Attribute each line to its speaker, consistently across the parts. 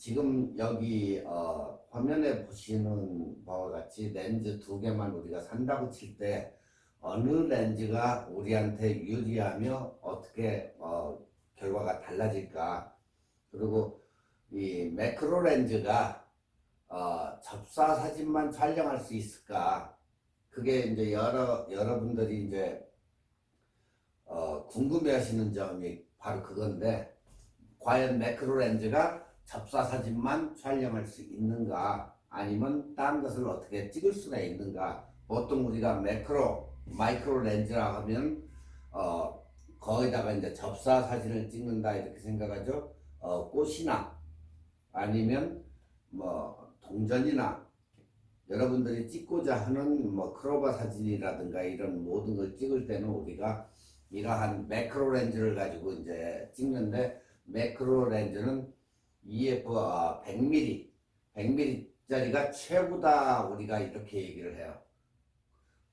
Speaker 1: 지금 여기 화면에 보시는 바와 같이 렌즈 두 개만 우리가 산다고 칠 때 어느 렌즈가 우리한테 유리하며 어떻게 결과가 달라질까? 그리고 이 매크로 렌즈가 접사 사진만 촬영할 수 있을까? 그게 이제 여러분들이 이제 궁금해하시는 점이 바로 그건데, 과연 매크로 렌즈가 접사 사진만 촬영할 수 있는가, 아니면 다른 것을 어떻게 찍을 수가 있는가? 보통 우리가 마이크로 렌즈라 하면 거기다가 이제 접사 사진을 찍는다 이렇게 생각하죠. 꽃이나 아니면 뭐 동전이나 여러분들이 찍고자 하는 뭐 크로바 사진이라든가 이런 모든 걸 찍을 때는 우리가 이러한 매크로 렌즈를 가지고 이제 찍는데, 매크로 렌즈는 EF 100mm짜리가 최고다 우리가 이렇게 얘기를 해요.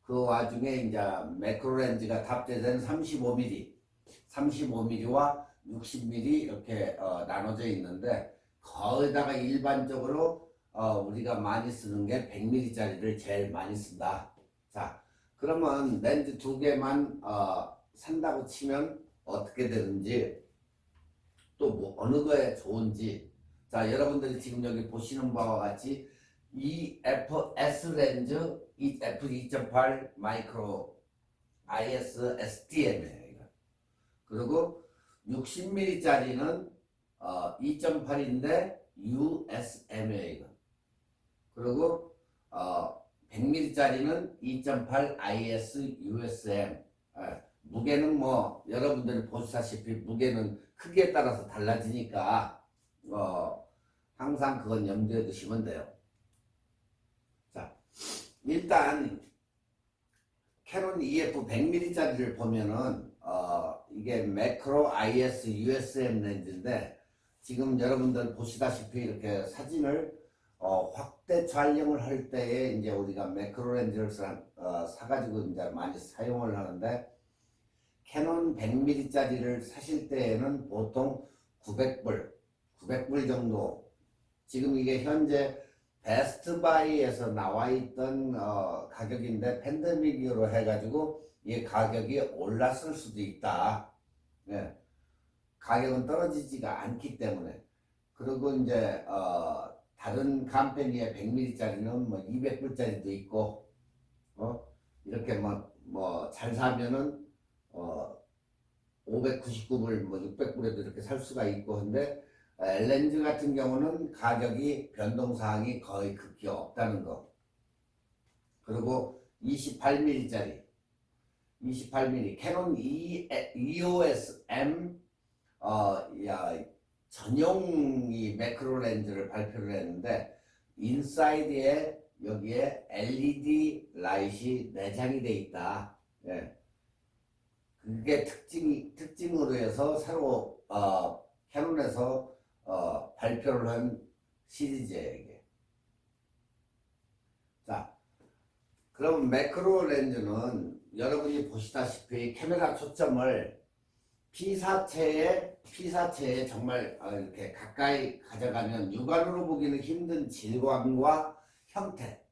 Speaker 1: 그 와중에 이제 매크로 렌즈가 탑재된 35mm와 60mm 이렇게 나눠져 있는데, 거기다가 일반적으로 우리가 많이 쓰는 게 100mm짜리를 제일 많이 쓴다. 자, 그러면 렌즈 두 개만 산다고 치면 어떻게 되는지, 또 뭐 어느 거에 좋은지. 자, 여러분들이 지금 여기 보시는 바와 같이 EFS 렌즈 F2.8 마이크로 IS STM이에요. 그리고 60mm짜리는 2.8인데 USM이에요. 그리고 100mm짜리는 2.8 IS USM. 무게는 뭐 여러분들이 보시다시피 무게는 크기에 따라서 달라지니까 항상 그건 염두에 두시면 돼요. 자, 일단 캐논 EF 100mm짜리를 보면은 이게 매크로 IS USM 렌즈인데, 지금 여러분들 보시다시피 이렇게 사진을 확대 촬영을 할 때에 이제 우리가 매크로 렌즈를 사가지고 이제 많이 사용을 하는데, 캐논 100mm짜리를 사실 때에는 보통 900불 정도. 지금 이게 현재 베스트바이에서 나와 있던 가격인데, 팬데믹 이후로 해가지고 이 가격이 올랐을 수도 있다. 네. 가격은 떨어지지가 않기 때문에. 그리고 이제 다른 컴퍼니의 100mm짜리는 뭐 200불짜리도 있고, 이렇게 뭐 잘 사면은 599불, 뭐 600불에도 이렇게 살 수가 있고. 근데 렌즈 같은 경우는 가격이 변동사항이 거의 극히 없다는 거. 그리고 28mm짜리, 캐논 EOS M 전용 매크로 렌즈를 발표를 했는데, 인사이드에 여기에 LED 라이트이 내장이 돼 있다. 예. 그게 특징으로 해서 새로 캐논에서 발표를 한 시리즈예요, 이게. 자, 그럼 매크로 렌즈는 여러분이 보시다시피 카메라 초점을 피사체에 정말 이렇게 가까이 가져가면 육안으로 보기는 힘든 질감과 형태,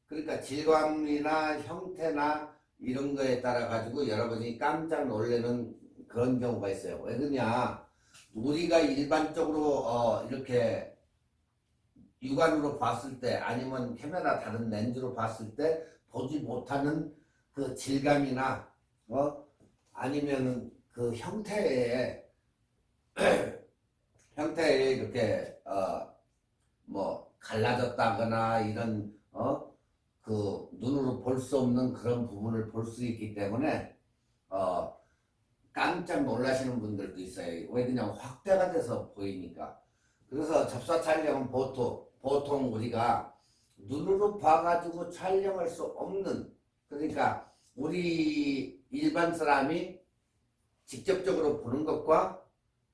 Speaker 1: 그러니까 질감이나 형태나 이런 거에 따라 가지고 여러분이 깜짝 놀라는 그런 경우가 있어요. 왜 그러냐, 우리가 일반적으로 이렇게 육안으로 봤을 때, 아니면 카메라 다른 렌즈로 봤을 때 보지 못하는 그 질감이나 아니면은 그 형태에 이렇게 뭐 갈라졌다거나 이런 그 눈으로 볼 수 없는 그런 부분을 볼 수 있기 때문에 깜짝 놀라시는 분들도 있어요. 왜 그냥 확대가 돼서 보이니까. 그래서 접사 촬영은 보통 우리가 눈으로 봐가지고 촬영할 수 없는, 그러니까 우리 일반 사람이 직접적으로 보는 것과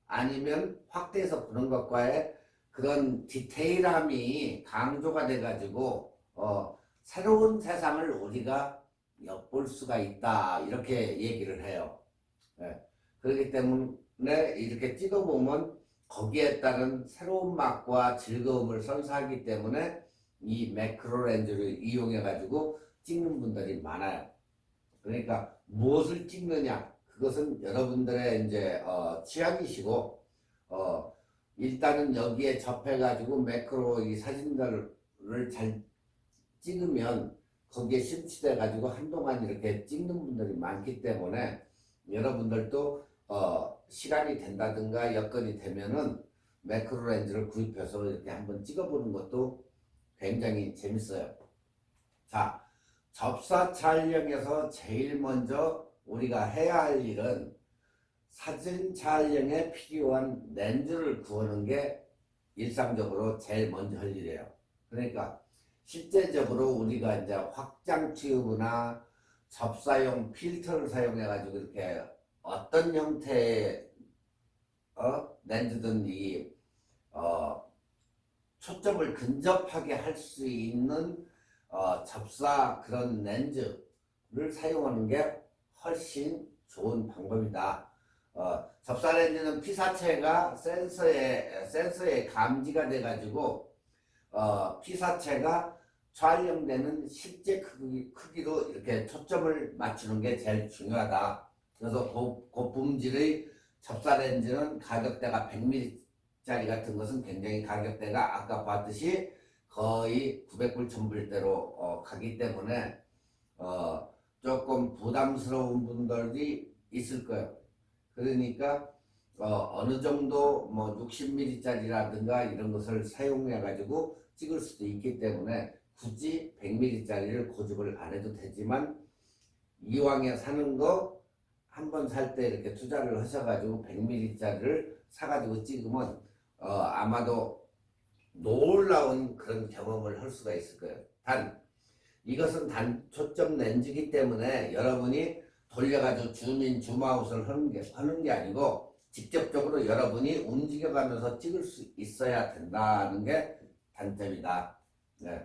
Speaker 1: 아니면 확대해서 보는 것과의 그런 디테일함이 강조가 돼가지고 새로운 세상을 우리가 엿볼 수가 있다, 이렇게 얘기를 해요. 네. 그렇기 때문에 이렇게 찍어보면 거기에 따른 새로운 맛과 즐거움을 선사하기 때문에 이 매크로 렌즈를 이용해 가지고 찍는 분들이 많아요. 그러니까 무엇을 찍느냐 그것은 여러분들의 이제 취향이시고 일단은 여기에 접해 가지고 매크로 이 사진들을 잘 찍으면 거기에 심취돼 가지고 한동안 이렇게 찍는 분들이 많기 때문에 여러분들도 시간이 된다든가 여건이 되면은 매크로 렌즈를 구입해서 이렇게 한번 찍어보는 것도 굉장히 재밌어요. 자, 접사 촬영에서 제일 먼저 우리가 해야 할 일은 사진 촬영에 필요한 렌즈를 구하는 게 일상적으로 제일 먼저 할 일이에요. 그러니까 실제적으로 우리가 이제 확장 튜브나 접사용 필터를 사용해 가지고 이렇게 어떤 형태의 렌즈든 이 초점을 근접하게 할 수 있는 접사 그런 렌즈를 사용하는 게 훨씬 좋은 방법이다. 접사 렌즈는 피사체가 센서에 감지가 돼 가지고 피사체가 촬영되는 실제 크기로 이렇게 초점을 맞추는 게 제일 중요하다. 그래서 고품질의 접사 렌즈는 가격대가 100mm짜리 같은 것은 굉장히 가격대가 아까 봤듯이 거의 900불, 1000불대로 가기 때문에 조금 부담스러운 분들이 있을 거예요. 그러니까 어느 정도 뭐 60mm짜리라든가 이런 것을 사용해 가지고 찍을 수도 있기 때문에 굳이 100mm짜리를 고집을 안 해도 되지만 이왕에 사는 거 한 번 살 때 이렇게 투자를 하셔가지고 100mm짜리를 사가지고 찍으면 아마도 놀라운 그런 경험을 할 수가 있을 거예요. 단 이것은 단 초점 렌즈이기 때문에 여러분이 돌려가지고 줌아웃을 하는 게 아니고 직접적으로 여러분이 움직여가면서 찍을 수 있어야 된다는 게 단점이다. 네.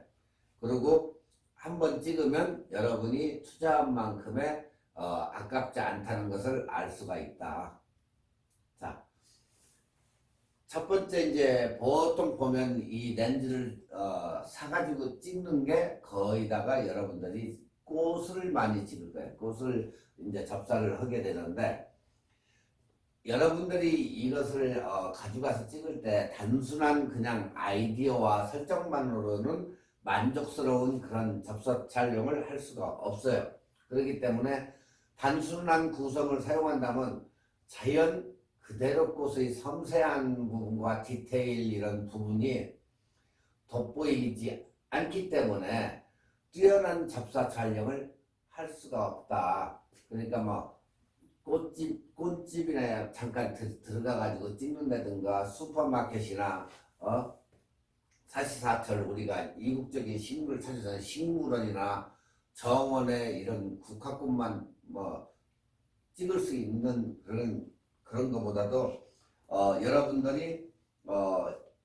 Speaker 1: 그리고 한번 찍으면 여러분이 투자한 만큼의 아깝지 않다는 것을 알 수가 있다. 자, 첫 번째 이제 보통 보면 이 렌즈를 사가지고 찍는 게 거의다가 여러분들이 꽃을 많이 찍을 거예요. 꽃을 이제 접사를 하게 되는데 여러분들이 이것을 가져가서 찍을 때 단순한 그냥 아이디어와 설정만으로는 만족스러운 그런 접사 촬영을 할 수가 없어요. 그렇기 때문에 단순한 구성을 사용한다면 자연 그대로 꽃의 섬세한 부분과 디테일 이런 부분이 돋보이지 않기 때문에 뛰어난 접사 촬영을 할 수가 없다. 그러니까 뭐 꽃집이나 잠깐 들어가가지고 찍는다든가 슈퍼마켓이나 사시사철 우리가 이국적인 식물을 찾아서 식물원이나 정원에 이런 국화꽃만 뭐 찍을 수 있는 그런 것보다도 여러분들이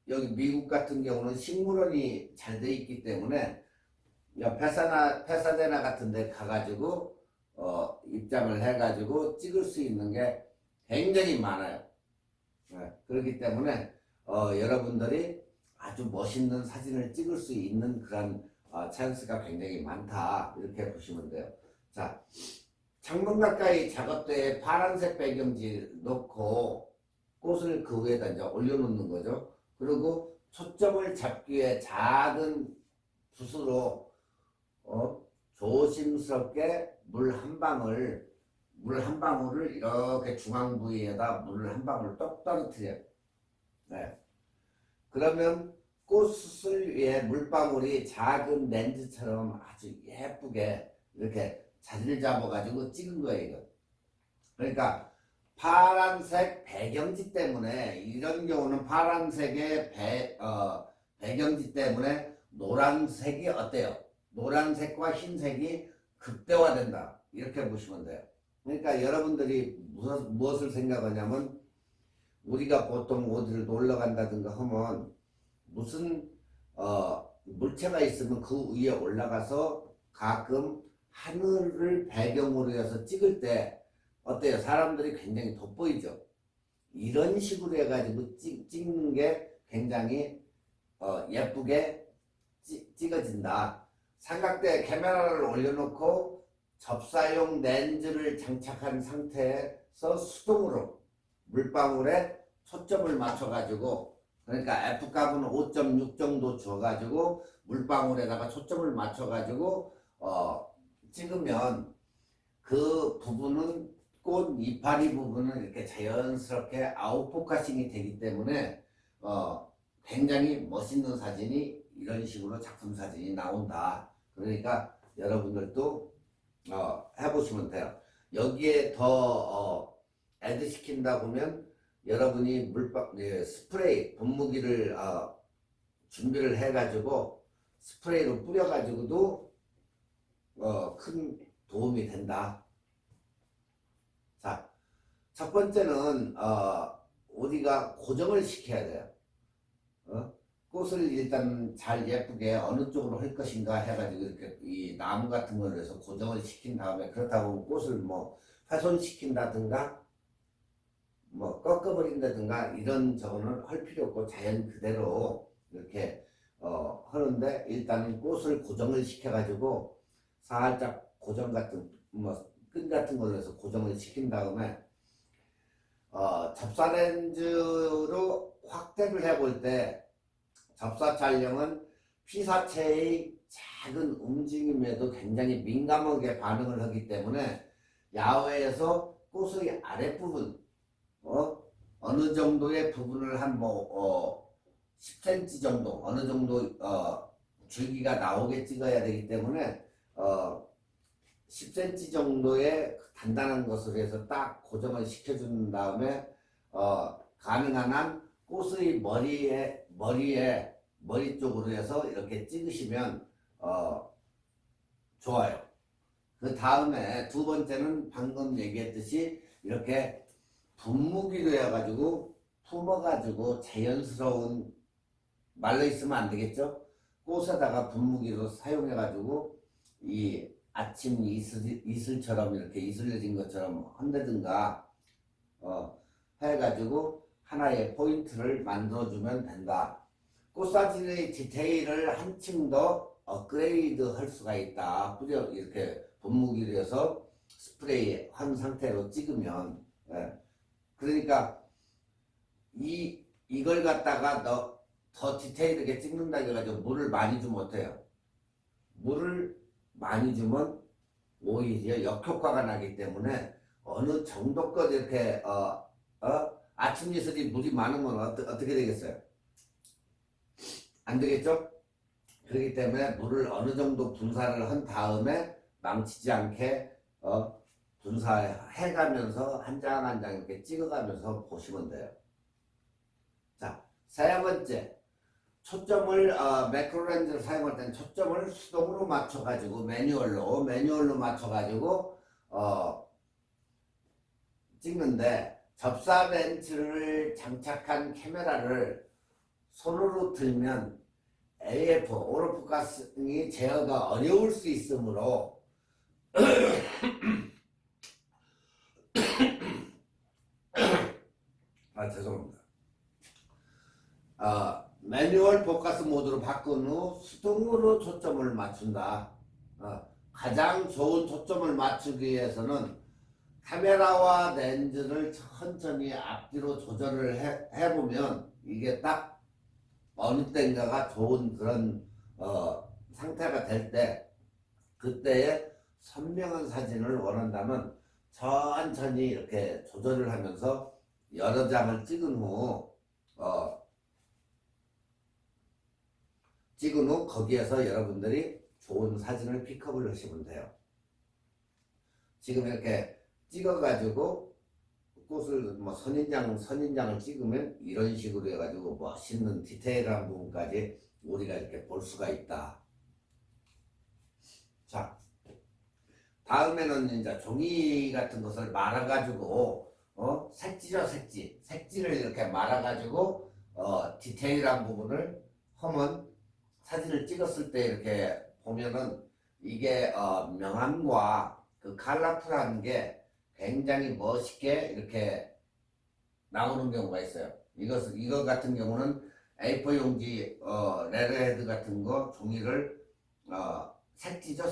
Speaker 1: 여기 미국 같은 경우는 식물원이 잘 돼 있기 때문에 페사데나 같은 데 가가지고 입장을 해가지고 찍을 수 있는 게 굉장히 많아요. 네, 그렇기 때문에 여러분들이 아주 멋있는 사진을 찍을 수 있는 그런 찬스가 굉장히 많다 이렇게 보시면 돼요. 자, 창문 가까이 작업대에 파란색 배경지 놓고 꽃을 그 위에다 이제 올려놓는 거죠. 그리고 초점을 잡기 위해 작은 붓으로 조심스럽게 물 한 방울을 이렇게 중앙 부위에다 물 한 방울 똑 떨어뜨려요. 네. 그러면 꽃을 위에 물방울이 작은 렌즈처럼 아주 예쁘게 이렇게 자리를 잡아가지고 찍은 거예요, 이거. 그러니까 파란색 배경지 때문에 이런 경우는 파란색의 배경지 때문에 노란색이 어때요? 노란색과 흰색이 극대화된다. 이렇게 보시면 돼요. 그러니까 여러분들이 무엇을 생각하냐면 우리가 보통 어디를 놀러 간다든가 하면 무슨 물체가 있으면 그 위에 올라가서 가끔 하늘을 배경으로 해서 찍을 때 어때요? 사람들이 굉장히 돋보이죠. 이런 식으로 해가지고 찍는 게 굉장히 예쁘게 찍어진다. 삼각대 카메라를 올려놓고 접사용 렌즈를 장착한 상태에서 수동으로 물방울에 초점을 맞춰가지고, 그러니까 F값은 5.6 정도 줘가지고 물방울에다가 초점을 맞춰가지고 찍으면 그 부분은 꽃 이파리 부분은 이렇게 자연스럽게 아웃포커싱이 되기 때문에 굉장히 멋있는 사진이 이런 식으로 작품 사진이 나온다. 그러니까 여러분들도 해보시면 돼요. 여기에 더 애드 시킨다 보면 여러분이 스프레이 분무기를 준비를 해가지고 스프레이로 뿌려가지고도 큰 도움이 된다. 자, 첫 번째는 우리가 고정을 시켜야 돼요. 꽃을 일단 잘 예쁘게 어느 쪽으로 할 것인가 해가지고 이렇게 이 나무 같은 거를 해서 고정을 시킨 다음에, 그렇다고 꽃을 뭐 훼손시킨다든가 뭐 꺾어버린다든가 이런 저거는 할 필요 없고 자연 그대로 이렇게 하는데, 일단은 꽃을 고정을 시켜가지고 살짝 고정 같은 뭐 끈 같은 걸로 해서 고정을 시킨 다음에 접사 렌즈로 확대를 해볼 때 접사 촬영은 피사체의 작은 움직임에도 굉장히 민감하게 반응을 하기 때문에 야외에서 꽃의 아랫부분 어느 정도의 부분을 한 10cm 정도 어느 정도 줄기가 나오게 찍어야 되기 때문에 10cm 정도의 단단한 것으로 해서 딱 고정을 시켜준 다음에 가능한 한 꽃의 머리 쪽으로 해서 이렇게 찍으시면 좋아요. 그 다음에 두 번째는 방금 얘기했듯이 이렇게 분무기로 해가지고 품어가지고 자연스러운, 말려 있으면 안 되겠죠? 꽃에다가 분무기로 사용해가지고 이 아침 이슬처럼 이렇게 이슬려진 것처럼 한다든가 해가지고 하나의 포인트를 만들어주면 된다. 꽃사진의 디테일을 한층 더 업그레이드 할 수가 있다. 이렇게 분무기로 해서 스프레이 한 상태로 찍으면. 그러니까 이걸 갖다가 더 디테일하게 찍는다 해가지고 물을 많이 주면 어때요? 물을 많이 주면 오히려 역효과가 나기 때문에 어느 정도껏 이렇게 아침 이슬이 물이 많으면 어떻게 되겠어요? 안 되겠죠? 그렇기 때문에 물을 어느 정도 분사를 한 다음에 망치지 않게 분사해가면서 한 장 한 장 이렇게 찍어가면서 보시면 돼요. 자, 세 번째, 초점을 매크로 렌즈를 사용할 때는 초점을 수동으로 맞춰가지고 매뉴얼로 맞춰가지고 찍는데, 접사 렌즈를 장착한 카메라를 손으로 들면 AF 오로포커싱이 제어가 어려울 수 있으므로 죄송합니다. 매뉴얼 포커스 모드로 바꾼 후 수동으로 초점을 맞춘다. 가장 좋은 초점을 맞추기 위해서는 카메라와 렌즈를 천천히 앞뒤로 조절을 해보면 이게 딱 어느 때인가가 좋은 그런 상태가 될 때, 그때의 선명한 사진을 원한다면 천천히 이렇게 조절을 하면서 여러 장을 찍은 후 거기에서 여러분들이 좋은 사진을 픽업을 하시면 돼요. 지금 이렇게 찍어가지고 꽃을 선인장을 찍으면 이런 식으로 해가지고 멋있는 디테일한 부분까지 우리가 이렇게 볼 수가 있다. 자, 다음에는 이제 종이 같은 것을 말아가지고 색지죠, 색지를 이렇게 말아가지고 디테일한 부분을 하면 사진을 찍었을 때 이렇게 보면은 이게 명암과 그 컬러풀한 게 굉장히 멋있게 이렇게 나오는 경우가 있어요. 이거 같은 경우는 A4 용지 레드헤드 같은 거 종이를 색지죠,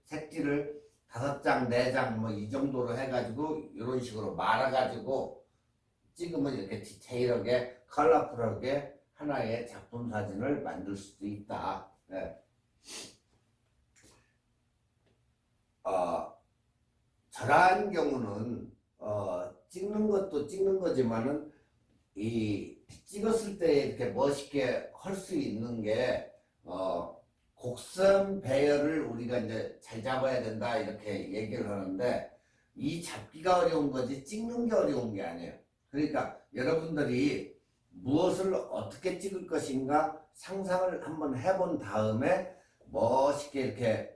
Speaker 1: 색지를 5장, 4장 뭐 이 정도로 해가지고 이런 식으로 말아가지고 찍으면 이렇게 디테일하게 컬러풀하게 하나의 작품 사진을 만들 수도 있다. 네. 저러한 경우는 찍는 것도 찍는 거지만은 이 찍었을 때 이렇게 멋있게 할 수 있는 게 곡선 배열을 우리가 이제 잘 잡아야 된다 이렇게 얘기를 하는데 이 잡기가 어려운 거지 찍는 게 어려운 게 아니에요. 그러니까 여러분들이 무엇을 어떻게 찍을 것인가 상상을 한번 해본 다음에 멋있게 이렇게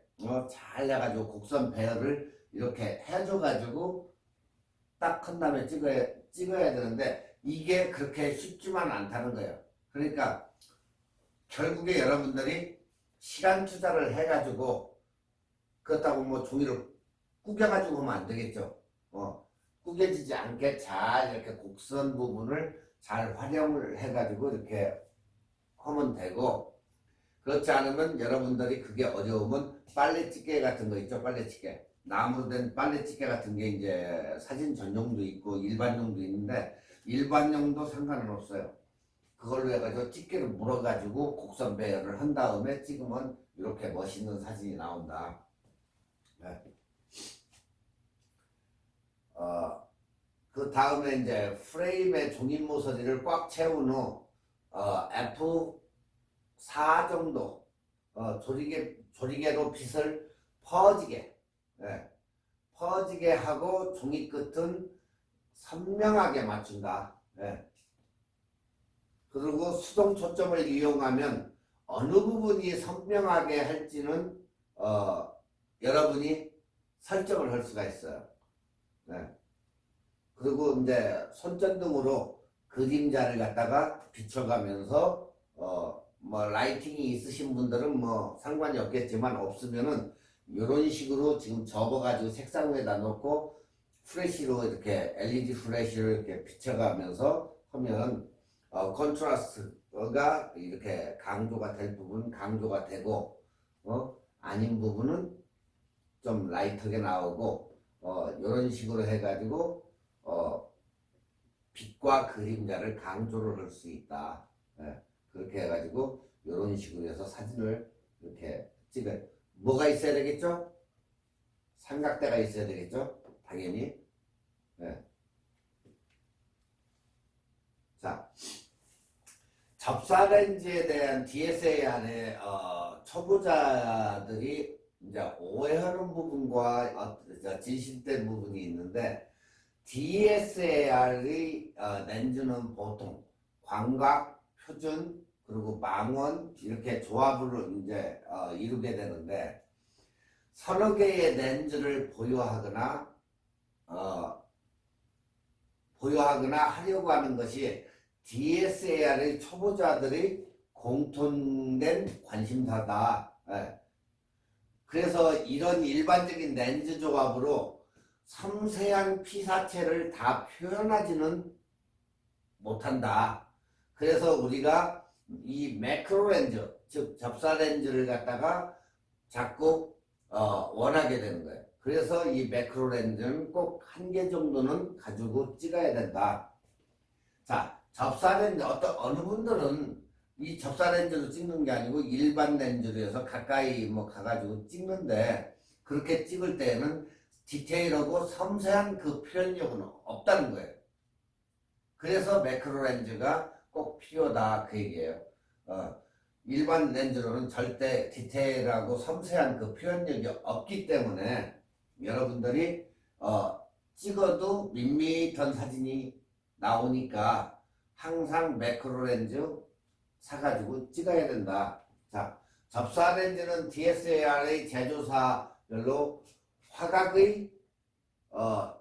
Speaker 1: 잘 해가지고 곡선 배열을 이렇게 해줘가지고 딱 한 다음에 찍어야 되는데 이게 그렇게 쉽지만 않다는 거예요. 그러니까 결국에 여러분들이 시간 투자를 해가지고 그렇다고 뭐 종이를 구겨가지고 하면 안 되겠죠. 구겨지지 않게 잘 이렇게 곡선 부분을 잘 활용을 해가지고 이렇게 하면 되고, 그렇지 않으면 여러분들이 그게 어려우면 빨래집게 같은 거 있죠. 빨래집게, 나무로 된 빨래집게 같은 게 이제 사진 전용도 있고 일반용도 있는데 일반용도 상관은 없어요. 그걸로 해가지고 집게를 물어가지고 곡선 배열을 한 다음에 찍으면 이렇게 멋있는 사진이 나온다. 네. 그 다음에 이제 프레임에 종이 모서리를 꽉 채운 후 F4 정도 조리개로 빛을 퍼지게 하고 종이 끝은 선명하게 맞춘다. 그리고 수동 초점을 이용하면 어느 부분이 선명하게 할지는 여러분이 설정을 할 수가 있어요. 그리고 이제 손전등으로 그림자를 갖다가 비춰가면서 뭐 라이팅이 있으신 분들은 뭐 상관이 없겠지만 없으면은 이런 식으로 지금 접어가지고 색상 위에다 놓고 플래시로 이렇게 LED 플래시를 이렇게 비춰가면서 하면 컨트라스트가 이렇게 강조가 될 부분 강조가 되고 아닌 부분은 좀 라이트하게 나오고 이런 식으로 해가지고 빛과 그림자를 강조를 할 수 있다. 그렇게 해가지고 이런 식으로 해서 사진을 이렇게 찍어. 뭐가 있어야 되겠죠? 삼각대가 있어야 되겠죠? 당연히. 자, 접사 렌즈에 대한 DSLR의 초보자들이 이제 오해하는 부분과 진실된 부분이 있는데, DSLR의 렌즈는 보통 광각, 표준, 그리고 망원 이렇게 조합으로 이제 이루게 되는데, 서너 개의 렌즈를 보유하거나 하려고 하는 것이 DSLR의 초보자들의 공통된 관심사다. 그래서 이런 일반적인 렌즈 조합으로 섬세한 피사체를 다 표현하지는 못한다. 그래서 우리가 이 매크로 렌즈, 즉 접사 렌즈를 갖다가 자꾸 원하게 되는 거예요. 그래서 이 매크로 렌즈는 꼭 한 개 정도는 가지고 찍어야 된다. 자, 접사 렌즈 어느 분들은 이 접사 렌즈로 찍는 게 아니고 일반 렌즈로 해서 가까이 뭐 가가지고 찍는데, 그렇게 찍을 때에는 디테일하고 섬세한 그 표현력은 없다는 거예요. 그래서 매크로 렌즈가 꼭 필요하다 그 얘기예요. 일반 렌즈로는 절대 디테일하고 섬세한 그 표현력이 없기 때문에 여러분들이 찍어도 밋밋한 사진이 나오니까 항상 매크로 렌즈 사가지고 찍어야 된다. 자, 접사 렌즈는 DSLR의 제조사별로 화각의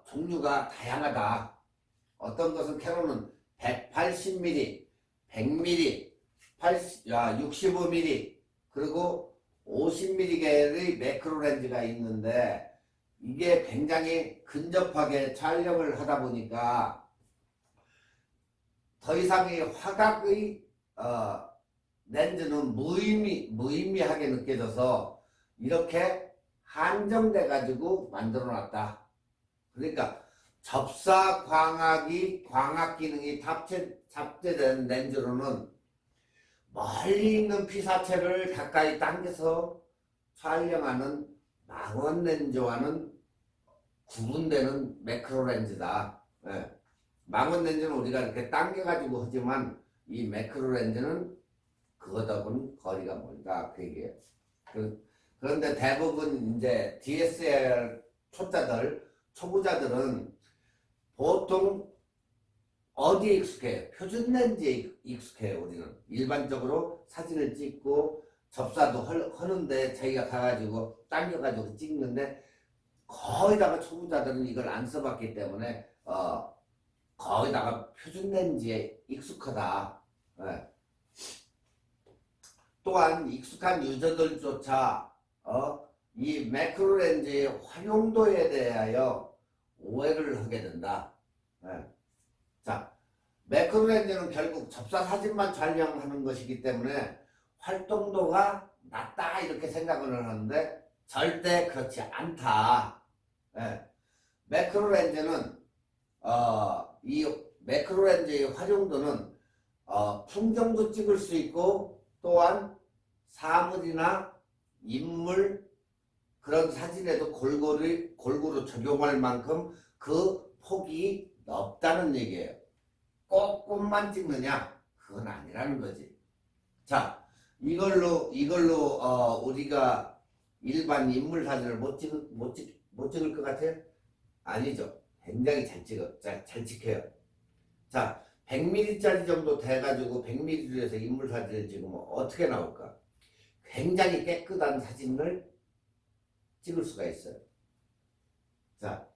Speaker 1: 종류가 다양하다. 어떤 것은 캐논은 180mm, 100mm, 65mm, 그리고 50mm계의 매크로 렌즈가 있는데, 이게 굉장히 근접하게 촬영을 하다 보니까 더 이상의 화각의 렌즈는 무의미하게 느껴져서 이렇게 한정돼 가지고 만들어 놨다. 그러니까 접사 광학이 광학 기능이 탑재된 렌즈로는 멀리 있는 피사체를 가까이 당겨서 촬영하는 망원 렌즈와는 구분되는 매크로 렌즈다. 예. 망원 렌즈는 우리가 이렇게 당겨가지고 하지만 이 매크로 렌즈는 그거하고는 거리가 멀다. 그 얘기예요. 그런데 대부분 이제 DSLR 초보자들은 보통 어디에 익숙해요? 표준 렌즈에 익숙해요. 우리는 일반적으로 사진을 찍고 접사도 하는데 저희가 가가지고 당겨가지고 찍는데 거의다가 초보자들은 이걸 안 써봤기 때문에 거의다가 표준 렌즈에 익숙하다. 예. 또한 익숙한 유저들조차 이 매크로 렌즈의 활용도에 대하여 오해를 하게 된다. 예. 자, 매크로 렌즈는 결국 접사 사진만 촬영하는 것이기 때문에 활동도가 낮다 이렇게 생각을 하는데 절대 그렇지 않다. 예. 매크로 렌즈는 이 매크로 렌즈의 활용도는 풍경도 찍을 수 있고 또한 사물이나 인물 그런 사진에도 골고루 적용할 만큼 그 폭이 넓다는 얘기예요. 꼭 꽃만 찍느냐? 그건 아니라는 거지. 자, 이걸로 우리가 일반 인물 사진을 못 찍을 것 같아요? 아니죠. 굉장히 잘 찍혀요. 자, 100mm짜리 정도 돼가지고 100mm로 해서 인물 사진을 찍으면 어떻게 나올까? 굉장히 깨끗한 사진을 찍을 수가 있어요. 자,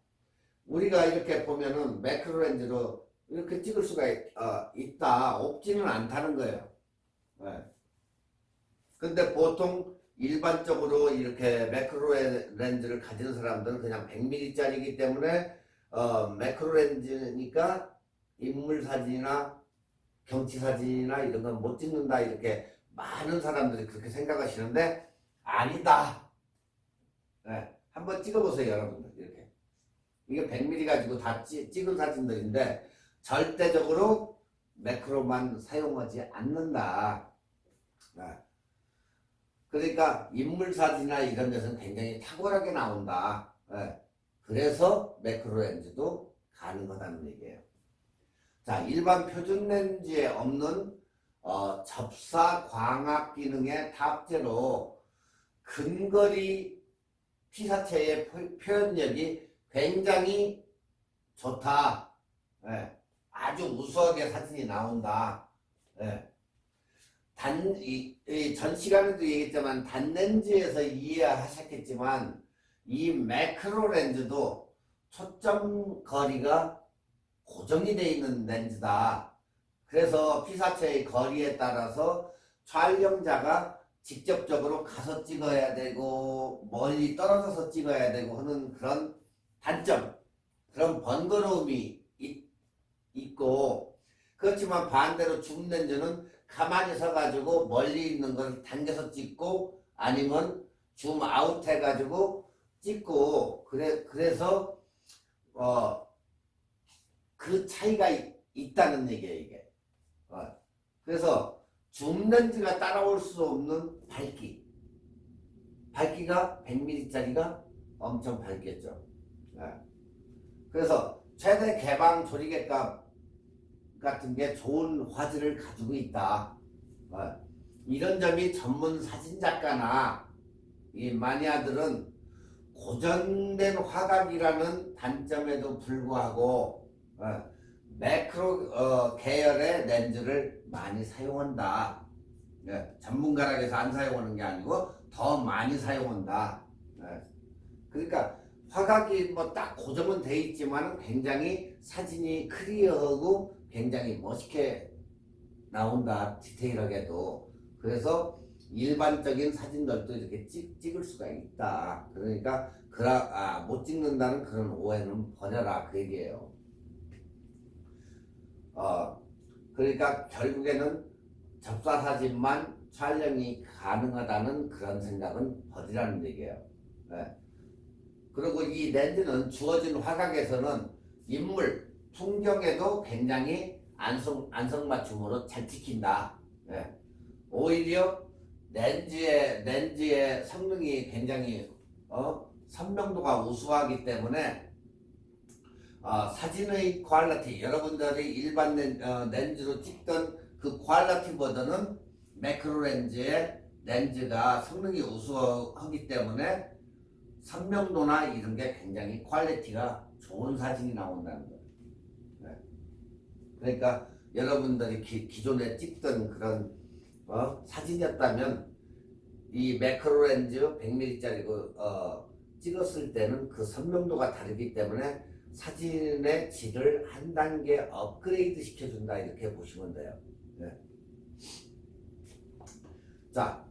Speaker 1: 우리가 이렇게 보면은 매크로 렌즈로 이렇게 찍을 수가 있다. 없지는 않다는 거예요. 네. 근데 보통 일반적으로 이렇게 매크로 렌즈를 가진 사람들은 그냥 100mm짜리이기 때문에 매크로 렌즈니까 인물 사진이나 경치 사진이나 이런 건 못 찍는다 이렇게 많은 사람들이 그렇게 생각하시는데 아니다. 네. 한번 찍어보세요 여러분들. 이렇게 이게 100mm 가지고 다 찍은 사진들인데 절대적으로 매크로만 사용하지 않는다. 네. 그러니까 인물 사진이나 이런 데서는 굉장히 탁월하게 나온다. 네. 그래서 매크로 렌즈도 가능하다는 얘기예요. 자, 일반 표준 렌즈에 없는 접사 광학 기능의 탑재로 근거리 피사체의 표현력이 굉장히 좋다. 예. 아주 우수하게 사진이 나온다. 예. 전 시간에도 얘기했지만 단렌즈에서 이해하셨겠지만 이 매크로 렌즈도 초점 거리가 고정이 되어 있는 렌즈다. 그래서 피사체의 거리에 따라서 촬영자가 직접적으로 가서 찍어야 되고 멀리 떨어져서 찍어야 되고 하는 그런 단점, 그런 번거로움이 있고 그렇지만 반대로 줌 렌즈는 가만히 서가지고 멀리 있는 걸 당겨서 찍고 아니면 줌 아웃 해가지고 찍고 그래서 그 차이가 있다는 얘기예요 이게. 그래서 줌 렌즈가 따라올 수 없는 밝기가 100mm짜리가 엄청 밝겠죠. 그래서 최대 개방 조리개값 같은 게 좋은 화질을 가지고 있다. 이런 점이 전문 사진작가나 이 마니아들은 고전된 화각이라는 단점에도 불구하고 매크로 계열의 렌즈를 많이 사용한다. 전문가라고 해서 안 사용하는 게 아니고 더 많이 사용한다. 그러니까 화각이 뭐 딱 고정은 돼 있지만 굉장히 사진이 클리어하고 굉장히 멋있게 나온다. 디테일하게도. 그래서 일반적인 사진들도 이렇게 찍을 수가 있다. 그러니까 못 찍는다는 그런 오해는 버려라 그 얘기예요. 그러니까 결국에는 접사 사진만 촬영이 가능하다는 그런 생각은 버리라는 얘기예요. 예. 그리고 이 렌즈는 주어진 화각에서는 인물, 풍경에도 굉장히 안성맞춤으로 잘 찍힌다. 예. 오히려 렌즈의 성능이 굉장히 선명도가 우수하기 때문에 사진의 퀄리티, 여러분들이 일반 렌즈로 찍던 그 퀄리티 버전은 매크로 렌즈의 렌즈가 성능이 우수하기 때문에 선명도나 이런 게 굉장히 퀄리티가 좋은 사진이 나온다는 거예요. 네. 그러니까 여러분들이 기존에 찍던 그런 사진이었다면 이 매크로 렌즈 100mm짜리 찍었을 때는 그 선명도가 다르기 때문에 사진의 질을 한 단계 업그레이드 시켜준다 이렇게 보시면 돼요. 네. 자,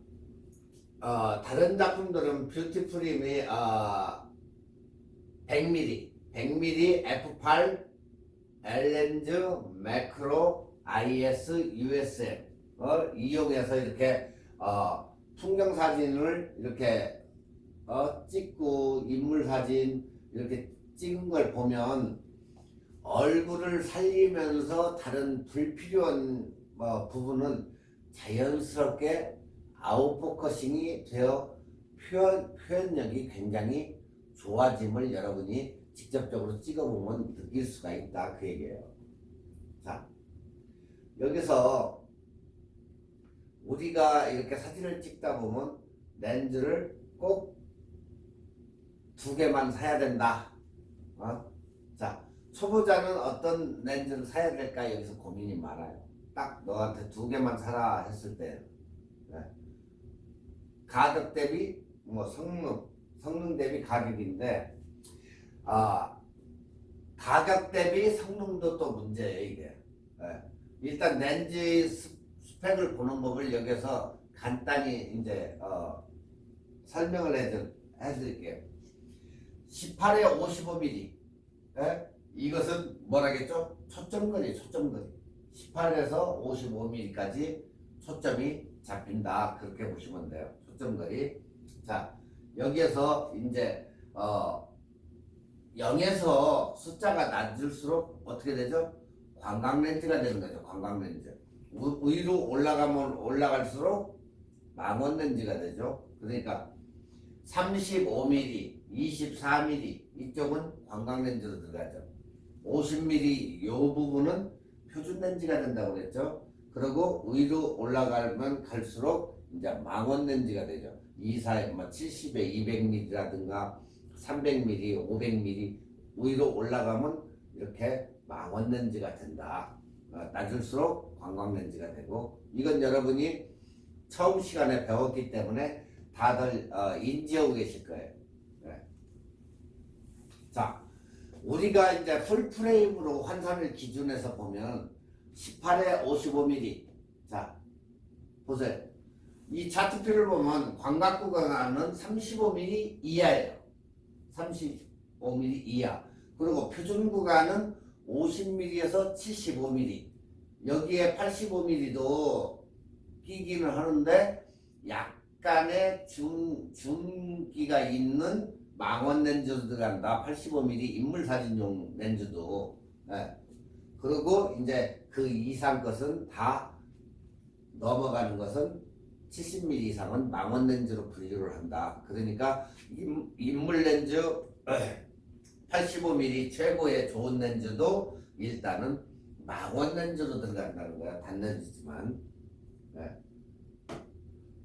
Speaker 1: 다른 작품들은 뷰티프림이 100mm f8 L렌즈 매크로 IS USM 이용해서 이렇게 풍경 사진을 이렇게 찍고 인물 사진 이렇게 찍은 걸 보면 얼굴을 살리면서 다른 불필요한 부분은 자연스럽게 아웃포커싱이 되어 표현력이 굉장히 좋아짐을 여러분이 직접적으로 찍어보면 느낄 수가 있다 그 얘기예요. 자, 여기서 우리가 이렇게 사진을 찍다 보면 렌즈를 꼭 2개만 사야 된다. 자, 초보자는 어떤 렌즈를 사야 될까 여기서 고민이 많아요. 딱 너한테 2개만 사라 했을 때 네. 가격 대비 성능 대비 가격인데 가격 대비 성능도 또 문제예요 이게. 네. 일단 렌즈 스펙을 보는 법을 여기서 간단히 이제 설명을 해드릴게요. 18에 55mm. 네? 이것은 뭐라겠죠? 초점거리. 18에서 55mm까지 초점이 잡힌다. 그렇게 보시면 돼요. 초점거리. 자, 여기에서 이제 0에서 숫자가 낮을수록 어떻게 되죠? 관광렌즈가 되는 거죠. 관광렌즈. 위로 올라가면 올라갈수록 망원렌즈가 되죠. 그러니까 35mm, 24mm 이쪽은 관광렌즈로 들어가죠. 50mm 이 부분은 표준렌즈가 된다고 그랬죠. 그리고 위로 올라가면 갈수록 이제 망원렌즈가 되죠. 70에 200mm라든가 300mm, 500mm 위로 올라가면 이렇게 망원렌즈가 된다. 낮을수록 관광렌즈가 되고 이건 여러분이 처음 시간에 배웠기 때문에 다들 인지하고 계실 거예요. 네. 자, 우리가 이제 풀프레임으로 환산을 기준해서 보면 18에 55mm. 자, 보세요. 이 차트표를 보면 광각 구간은 35mm 이하예요. 35mm 이하. 그리고 표준 구간은 50mm에서 75mm. 여기에 85mm도 끼기는 하는데 약간의 중기가 있는 망원 렌즈도 들어간다. 85mm 인물 사진용 렌즈도. 네. 그리고 이제 그 이상 것은 다 넘어가는 것은 70mm 이상은 망원 렌즈로 분류를 한다. 그러니까 인물 렌즈 85mm 최고의 좋은 렌즈도 일단은 망원 렌즈로 들어간다는 거야. 단렌즈지만. 네.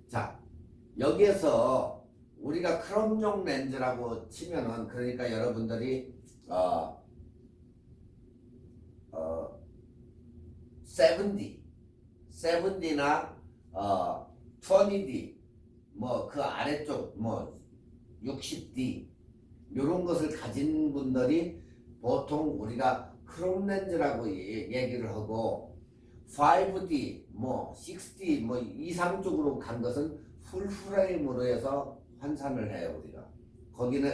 Speaker 1: 자, 여기에서 우리가 크롬용 렌즈라고 치면은 그러니까 여러분들이 70D나 20D 뭐 그 아래쪽 뭐 60D 이런 것을 가진 분들이 보통 우리가 크롬 렌즈라고 얘기를 하고 5D 뭐 6D 뭐 이상 쪽으로 간 것은 풀프레임으로 해서 환산을 해요. 우리가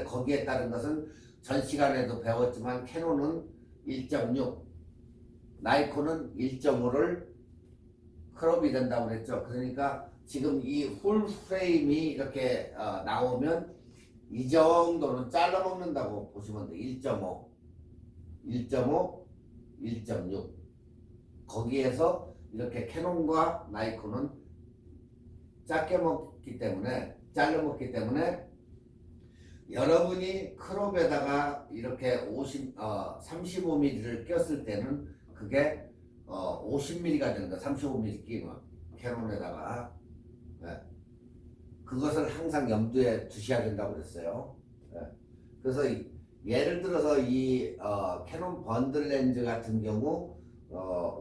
Speaker 1: 거기에 따른 것은 전 시간에도 배웠지만 캐논은 1.6 나이콘은 1.5를 크롭이 된다고 그랬죠. 그러니까 지금 이 풀 프레임이 이렇게 나오면 이 정도는 잘라 먹는다고 보시면 돼. 1.5, 1.5, 1.6. 거기에서 이렇게 캐논과 나이콘은 작게 먹기 때문에, 잘라 먹기 때문에 여러분이 크롭에다가 이렇게 35mm를 꼈을 때는 그게 50mm가 되는 거야. 35mm 끼면 캐논에다가. 네. 그것을 항상 염두에 두셔야 된다고 그랬어요. 네. 그래서 예를 들어서 이 캐논 번들 렌즈 같은 경우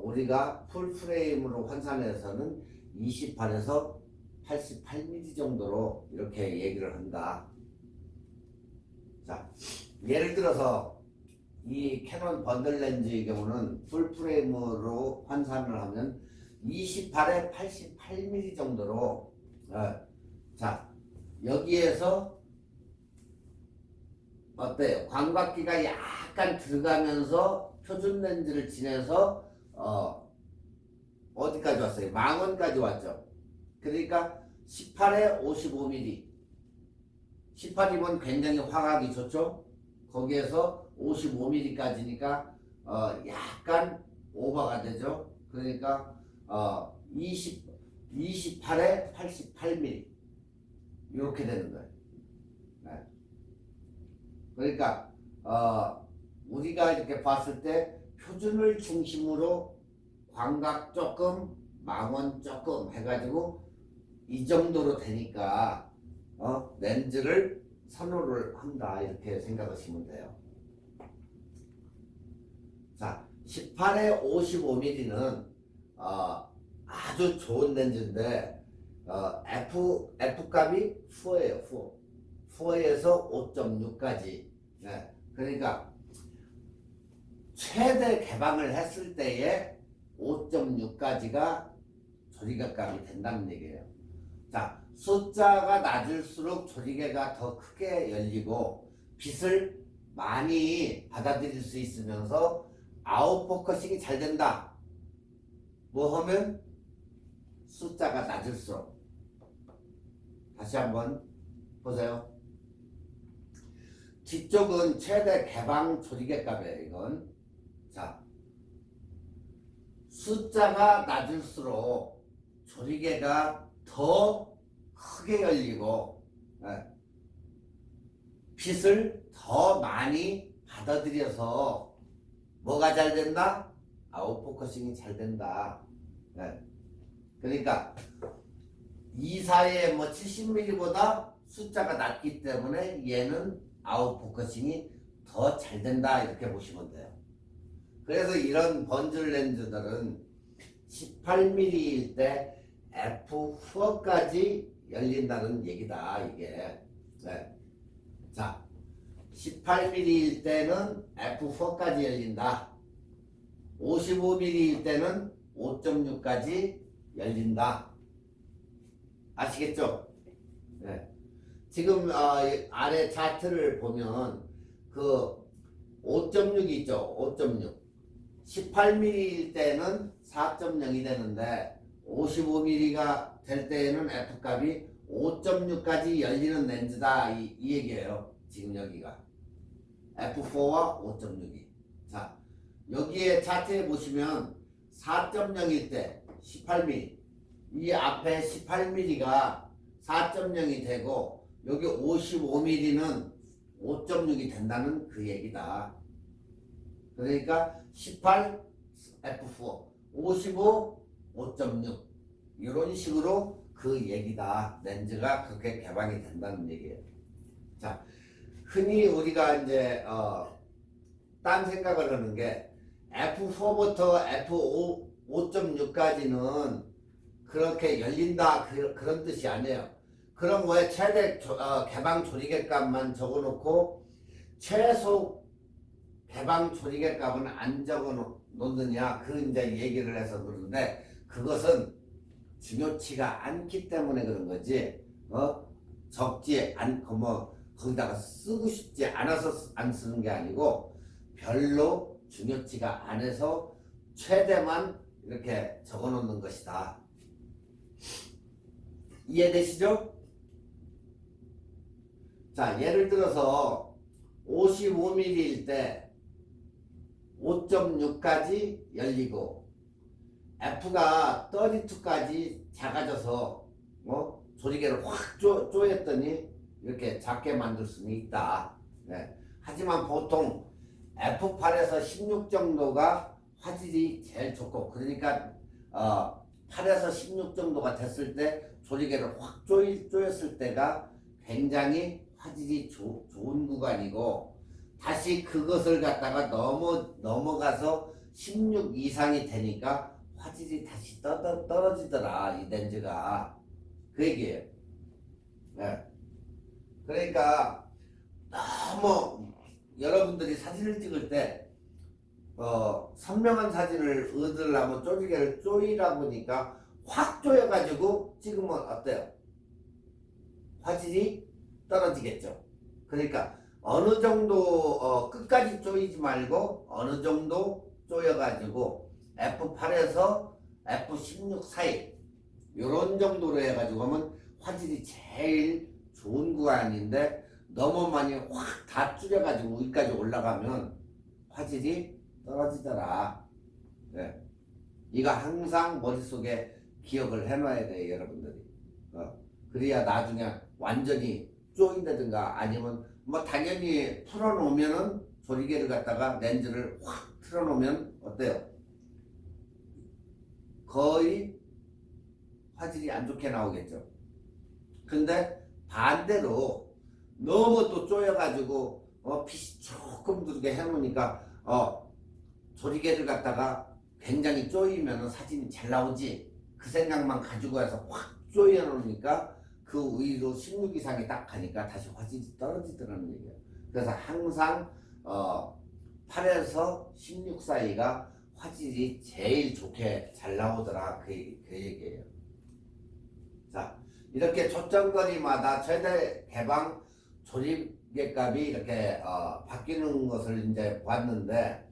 Speaker 1: 우리가 풀 프레임으로 환산해서는 28에서 88mm 정도로 이렇게 얘기를 한다. 자, 예를 들어서 이 캐논 번들 렌즈의 경우는 풀 프레임으로 환산을 하면 28에 88mm 정도로 자, 여기에서 어때요? 광각기가 약간 들어가면서 표준 렌즈를 지내서 어디까지 왔어요? 망원까지 왔죠. 그러니까 18에 55mm. 18이면 굉장히 화각이 좋죠. 거기에서 55mm까지니까 약간 오버가 되죠. 그러니까 28에 88mm 이렇게 되는 거예요. 네. 그러니까 우리가 이렇게 봤을 때 표준을 중심으로 광각 조금, 망원 조금 해가지고 이 정도로 되니까 렌즈를 선호를 한다 이렇게 생각하시면 돼요. 자, 18에 55mm는 아주 좋은 렌즈인데 F 값이 4예요. 4에서 5.6까지. 네. 그러니까 최대 개방을 했을 때에 5.6까지가 조리개값이 된다는 얘기예요. 자, 숫자가 낮을수록 조리개가 더 크게 열리고 빛을 많이 받아들일 수 있으면서 아웃포커싱이 잘 된다. 뭐 하면 숫자가 낮을수록. 다시 한번 보세요. 뒤쪽은 최대 개방 조리개값이에요. 이건. 자, 숫자가 낮을수록 조리개가 더 크게 열리고 빛을 더 많이 받아들여서 뭐가 잘 된다? 아웃포커싱이 잘 된다. 그러니까 24에 뭐 70mm보다 숫자가 낮기 때문에 얘는 아웃포커싱이 더 잘 된다 이렇게 보시면 돼요. 그래서 이런 번즐 렌즈들은 18mm일 때 F4까지 열린다는 얘기다 이게. 자, 18mm일 때는 F4까지 열린다. 55mm일 때는 5.6까지 열린다. 아시겠죠? 네. 지금 아래 차트를 보면 그 5.6이 있죠. 5.6. 18mm일 때는 4.0이 되는데 55mm가 될 때에는 F값이 5.6까지 열리는 렌즈다 이 얘기예요. 지금 여기가 F4와 5.6이. 자, 여기에 차트에 보시면 4.0일 때 18mm 이 앞에 18mm가 4.0이 되고 여기 55mm는 5.6이 된다는 그 얘기다. 그러니까 18 F4 55 5.6 이런 식으로 그 얘기다. 렌즈가 그렇게 개방이 된다는 얘기예요. 자, 흔히 우리가 이제 딴 생각을 하는 게 F4부터 F5 5.6까지는 그렇게 열린다 그런 뜻이 아니에요. 그럼 왜 최대 개방 조리개 값만 적어놓고 최소 개방 조리개 값은 안 적어 놓느냐 그 이제 얘기를 해서 그러는데 그것은 중요치가 않기 때문에 그런 거지. 적지 않고 뭐 거기다가 쓰고 싶지 않아서 안 쓰는 게 아니고 별로 중요치가 않아서 최대만 이렇게 적어 놓는 것이다. 이해되시죠? 자, 예를 들어서 55mm일 때 5.6까지 열리고 F가 32까지 작아져서 조리개를 확 조였더니 이렇게 작게 만들 수는 있다. 네. 하지만 보통 F8에서 16 정도가 화질이 제일 좋고, 그러니까 8에서 16 정도가 됐을 때 조리개를 확 조였을 때가 굉장히 화질이 좋은 구간이고, 다시 그것을 갖다가 넘어가서 16 이상이 되니까 화질이 다시 떨어지더라, 이 렌즈가. 그 얘기예요. 네. 그러니까 너무 여러분들이 사진을 찍을 때 선명한 사진을 얻으려면 조리개를 조이다 보니까 확 조여가지고 찍으면 어때요? 화질이 떨어지겠죠. 그러니까 어느 정도 끝까지 조이지 말고 어느 정도 조여가지고 F8에서 F16 사이 요런 정도로 해가지고 하면 화질이 제일 좋은 구간인데, 너무 많이 확 다 줄여가지고 위까지 올라가면 화질이 떨어지더라. 네. 이거 항상 머릿속에 기억을 해놔야 돼요, 여러분들이. 그래야 나중에 완전히 쪼인다든가 아니면 뭐 당연히 풀어놓으면은 조리개를 갖다가 렌즈를 확 틀어놓으면 어때요? 거의 화질이 안 좋게 나오겠죠. 근데 반대로 너무 또 쪼여가지고 빛이 조금 들게 해놓으니까 조리개를 갖다가 굉장히 쪼이면 사진이 잘 나오지, 그 생각만 가지고 해서 확 쪼여놓으니까 그 위로 16 이상이 딱 가니까 다시 화질이 떨어지더라는 얘기예요. 그래서 항상 8에서 16 사이가 화질이 제일 좋게 잘 나오더라, 그 얘기예요. 자, 이렇게 초점거리마다 최대 개방 조리개 값이 이렇게 바뀌는 것을 이제 봤는데,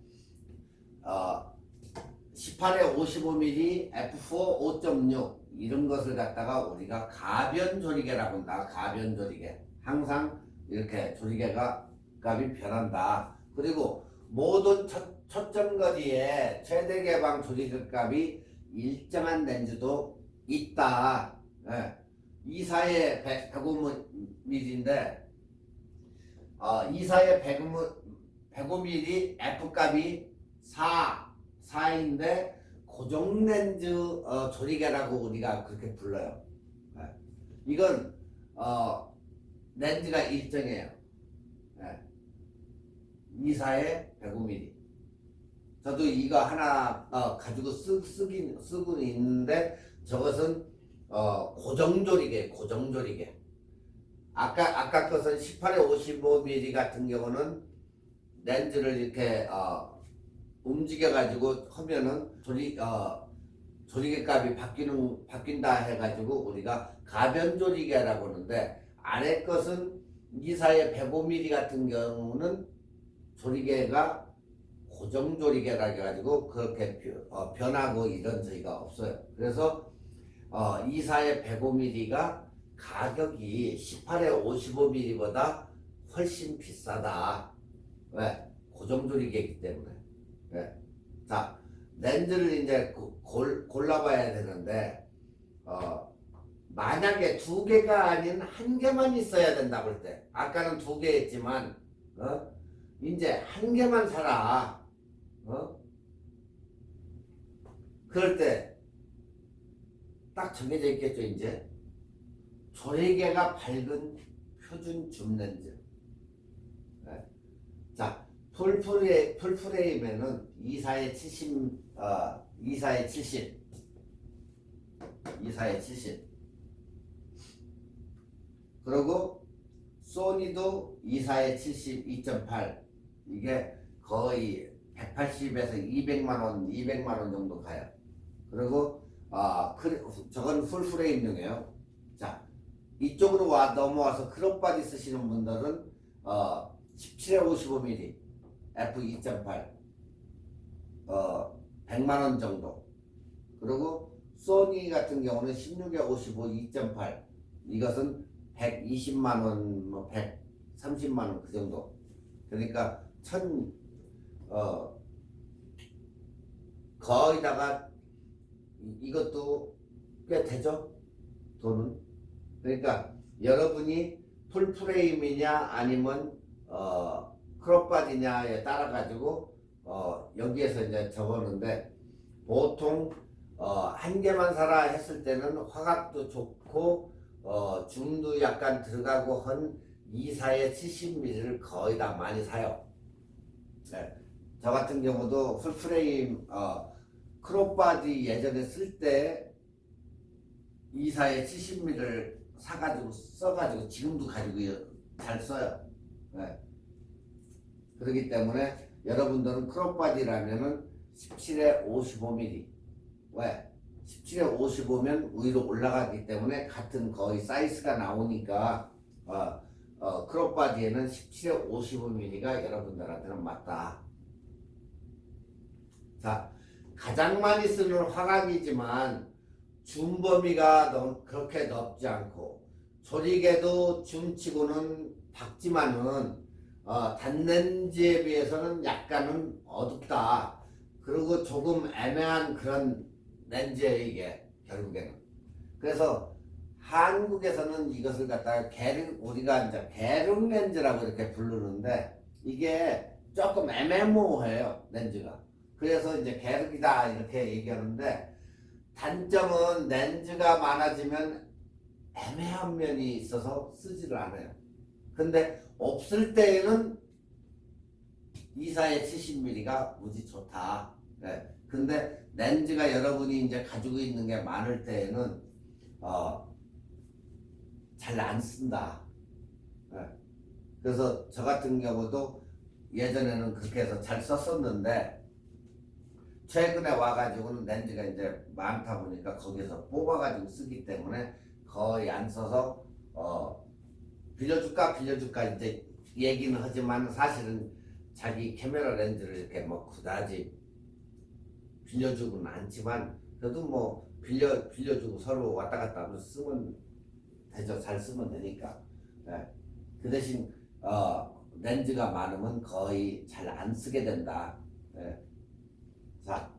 Speaker 1: 18에 55mm, F4 5.6 이런 것을 갖다가 우리가 가변 조리개라고 한다. 가변 조리개. 항상 이렇게 조리개가 값이 변한다. 그리고 모든 초점거리에 최대 개방 조리개 값이 일정한 렌즈도 있다. 네. 2사의 105mm인데 2사의 105mm F값이 4인데 고정 렌즈 조리개라고 우리가 그렇게 불러요. 네. 이건 렌즈가 일정해요. 네. 2사의 105mm. 저도 이거 하나 가지고 쓰고 있는데, 저것은 고정조리개. 아까 것은 18에 55mm 같은 경우는 렌즈를 이렇게 움직여가지고 하면은 조리개 값이 바뀐다 해가지고 우리가 가변조리개라고 하는데, 아래 것은 2사의 105mm 같은 경우는 조리개가 고정조리개라 해가지고 그렇게 변하고 이런 저희가 없어요. 그래서 2사의 105mm가 가격이 18의 55mm보다 훨씬 비싸다. 왜? 고정조리개이기 때문에. 네. 자, 렌즈를 이제 골라봐야 되는데, 만약에 2개가 아닌 1개만 있어야 된다고 할 때, 아까는 2개 했지만 이제 1개만 사라. 그럴 때 딱 정해져 있겠죠. 이제 조리개가 밝은 표준 줌렌즈. 네. 자, 풀프레임에는 2사의 70 그리고 소니도 2사의 70 2.8, 이게 거의 180에서 200만원 정도 가요. 그리고 저건 풀프레임용이에요. 자, 이쪽으로 넘어와서 크롭바디 쓰시는 분들은 17에 55mm F2.8 100만 원 정도. 그리고 소니 같은 경우는 16에 55 2.8 이것은 120만 원, 뭐 130만 원 그 정도. 그러니까 거의다가 이것도 꽤 되죠 돈은. 그러니까 여러분이 풀프레임이냐 아니면 크롭바디냐에 따라 가지고 여기에서 이제 적었는데 보통 한 개만 사라 했을 때는 화각도 좋고 줌도 약간 들어가고 한 2, 4에 70mm를 거의 다 많이 사요. 네. 저 같은 경우도 풀프레임 크롭바디 예전에 쓸 때 2, 4에 70mm를 사가지고 써가지고 지금도 가지고 잘 써요. 네. 그렇기 때문에 여러분들은 크롭바디라면은 17에 55mm. 왜? 17에 55면 위로 올라가기 때문에 같은 거의 사이즈가 나오니까 크롭바디에는 17에 55mm가 여러분들한테는 맞다. 자, 가장 많이 쓰는 화각이지만 줌 범위가 그렇게 넓지 않고 조리개도 줌치고는 박지만은 단렌즈에 비해서는 약간은 어둡다. 그리고 조금 애매한 그런 렌즈예요 이게 결국에는. 그래서 한국에서는 이것을 갖다가 우리가 이제 계륵 렌즈라고 이렇게 부르는데 이게 조금 애매모호해요 렌즈가. 그래서 이제 계륵이다 이렇게 얘기하는데 단점은 렌즈가 많아지면 애매한 면이 있어서 쓰지를 않아요. 근데 없을 때에는 2, 4에 70mm가 무지 좋다. 네. 근데 렌즈가 여러분이 이제 가지고 있는 게 많을 때에는 잘 안 쓴다. 네. 그래서 저 같은 경우도 예전에는 그렇게 해서 잘 썼었는데 최근에 와가지고는 렌즈가 이제 많다 보니까 거기서 뽑아가지고 쓰기 때문에 거의 안 써서 빌려줄까 이제 얘기는 하지만 사실은 자기 카메라 렌즈를 이렇게 뭐 그다지 빌려주고는 않지만 그래도 뭐 빌려주고 서로 왔다 갔다 하면서 쓰면 되죠. 잘 쓰면 되니까. 네. 그 대신 렌즈가 많으면 거의 잘 안 쓰게 된다. 네. 자,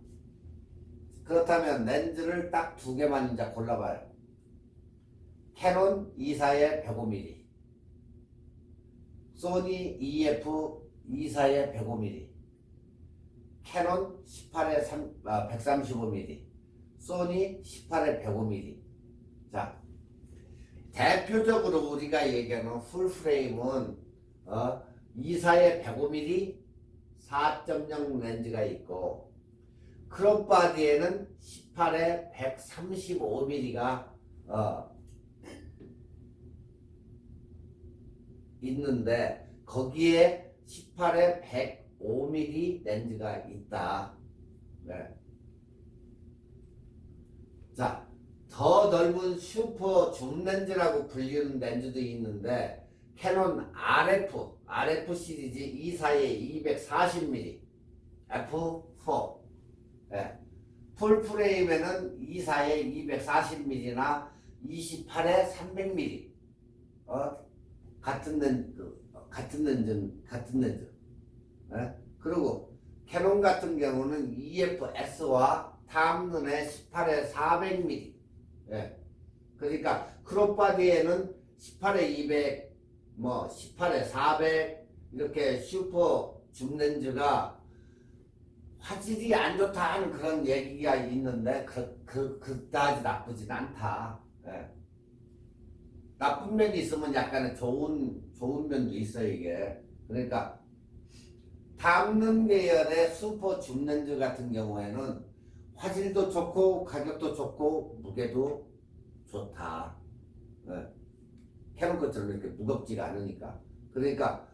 Speaker 1: 그렇다면 렌즈를 딱 두 개만 이제 골라봐요. 캐논 24에 105mm, 소니 EF 24에 105mm, 캐논 18에 135mm, 소니 18에 105mm. 자, 대표적으로 우리가 얘기하는 풀프레임은 24에 105mm 4.0 렌즈가 있고 크롭바디에는 18에 135mm가 있는데 거기에 18에 105mm 렌즈가 있다. 네. 자, 더 넓은 슈퍼 줌 렌즈라고 불리는 렌즈도 있는데 캐논 RF 시리즈 24에 240mm F4. 네. 풀프레임에는 24에 240mm나 28에 300mm 같은 렌즈. 네? 그리고 캐논 같은 경우는 EFS와 탐눈의 18에 400mm. 네. 그러니까 크롭바디에는 18에 200, 뭐 18에 400 이렇게 슈퍼 줌 렌즈가 화질이 안 좋다 하는 그런 얘기가 있는데 그다지 나쁘진 않다. 네. 나쁜 면이 있으면 약간의 좋은 면도 있어요 이게. 그러니까 탐눈 계열의 슈퍼 줌 렌즈 같은 경우에는 화질도 좋고 가격도 좋고 무게도 좋다. 네. 캐논 것처럼 이렇게 무겁지가 않으니까. 그러니까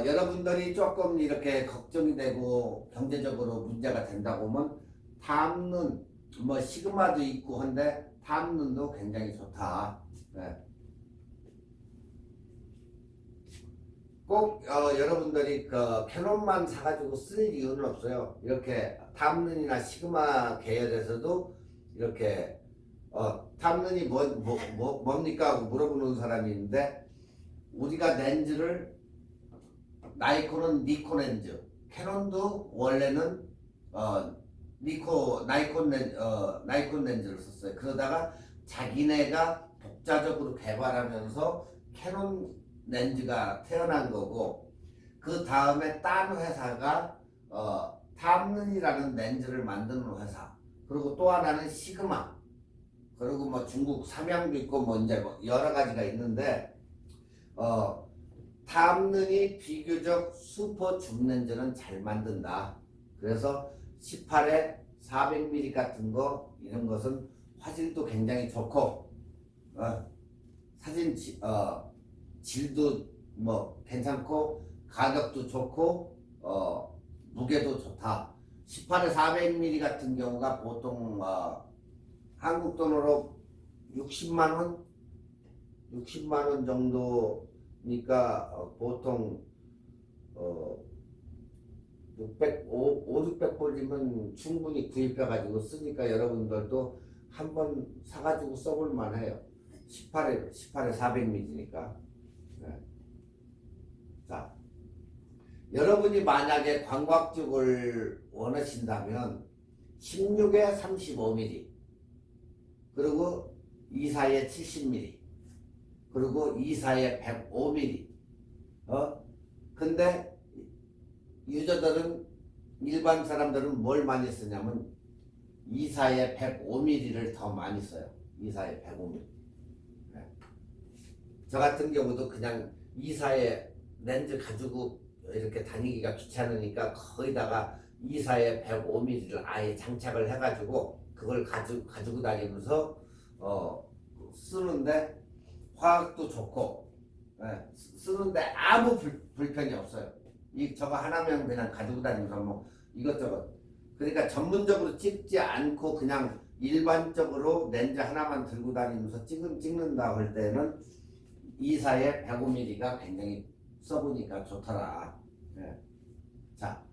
Speaker 1: 여러분들이 조금 이렇게 걱정이 되고 경제적으로 문제가 된다고 하면 탐눈 뭐 시그마도 있고 한데 탐눈도 굉장히 좋다. 네. 꼭 여러분들이 그 캐논만 사가지고 쓸 이유는 없어요. 이렇게 탐른이나 시그마 계열에서도 이렇게 탐른이 뭡니까 하고 물어보는 사람이 있는데, 우리가 렌즈를 나이콘은 니콘 렌즈, 캐논도 원래는 나이콘 렌즈를 썼어요. 그러다가 자기네가 독자적으로 개발하면서 캐논 렌즈가 태어난 거고, 그 다음에 딴 회사가 탐른이라는 렌즈를 만드는 회사, 그리고 또 하나는 시그마, 그리고 뭐 중국 삼양도 있고 뭐 이제 뭐 여러 가지가 있는데, 탐른이 비교적 슈퍼 줌 렌즈는 잘 만든다. 그래서 18에 400mm 같은 거, 이런 것은 화질도 굉장히 좋고, 사진 질도 뭐 괜찮고, 가격도 좋고, 무게도 좋다. 18에 400mm 같은 경우가 보통 한국 돈으로 60만 원 정도니까 보통 600불이면 충분히 구입해가지고 쓰니까 여러분들도 한번 사가지고 써볼 만해요. 18에 400mm니까. 네. 자, 여러분이 만약에 광각죽을 원하신다면 16에 35mm, 그리고 24에 70mm, 그리고 24에 105mm. 근데 유저들은, 일반 사람들은 뭘 많이 쓰냐면 24에 105mm를 더 많이 써요. 24에 105mm. 네. 저 같은 경우도 그냥 24에 렌즈 가지고 이렇게 다니기가 귀찮으니까 거기다가 24에 105mm를 아예 장착을 해가지고 그걸 가지고 다니면서 쓰는데 화학도 좋고, 쓰는데 아무 불편이 없어요. 저거 하나면 그냥 가지고 다니면서 뭐 이것저것, 그러니까 전문적으로 찍지 않고 그냥 일반적으로 렌즈 하나만 들고 다니면서 찍는다 할 때는 24에 105mm가 굉장히 써보니까 좋더라. 자,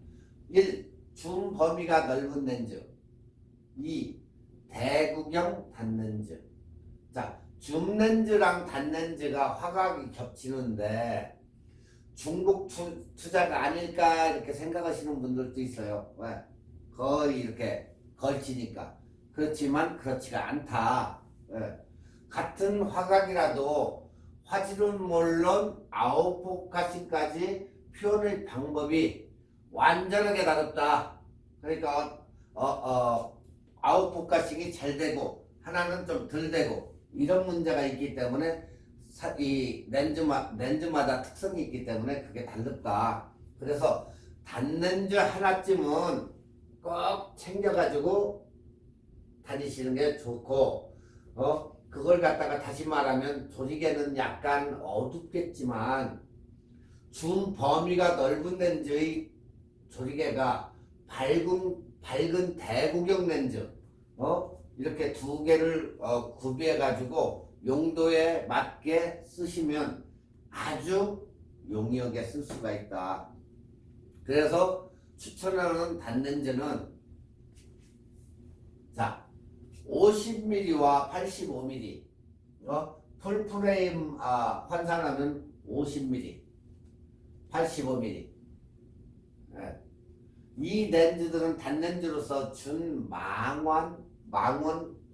Speaker 1: 1. 줌 범위가 넓은 렌즈. 2. 대구경 단렌즈. 자, 줌 렌즈랑 단렌즈가 화각이 겹치는데 중복 투자가 아닐까 이렇게 생각하시는 분들도 있어요. 왜? 거의 이렇게 걸치니까. 그렇지만 그렇지가 않다. 같은 화각이라도 화질은 물론 아웃포커싱까지 표현의 방법이 완전하게 다르다. 그러니까 아웃포커싱이 잘 되고 하나는 좀 덜 되고 이런 문제가 있기 때문에 이 렌즈마다 특성이 있기 때문에 그게 다르다. 그래서 단렌즈 하나쯤은 꼭 챙겨가지고 다니시는 게 좋고, 그걸 갖다가 다시 말하면 조리개는 약간 어둡겠지만 줌 범위가 넓은 렌즈의 조리개가 밝은 대구경 렌즈, 이렇게 두 개를 구비해 가지고 용도에 맞게 쓰시면 아주 용이하게 쓸 수가 있다. 그래서 추천하는 단렌즈는, 자, 50mm와 85mm, 풀프레임 환산하면 50mm, 85mm. 이 렌즈들은 단렌즈로서 준 망원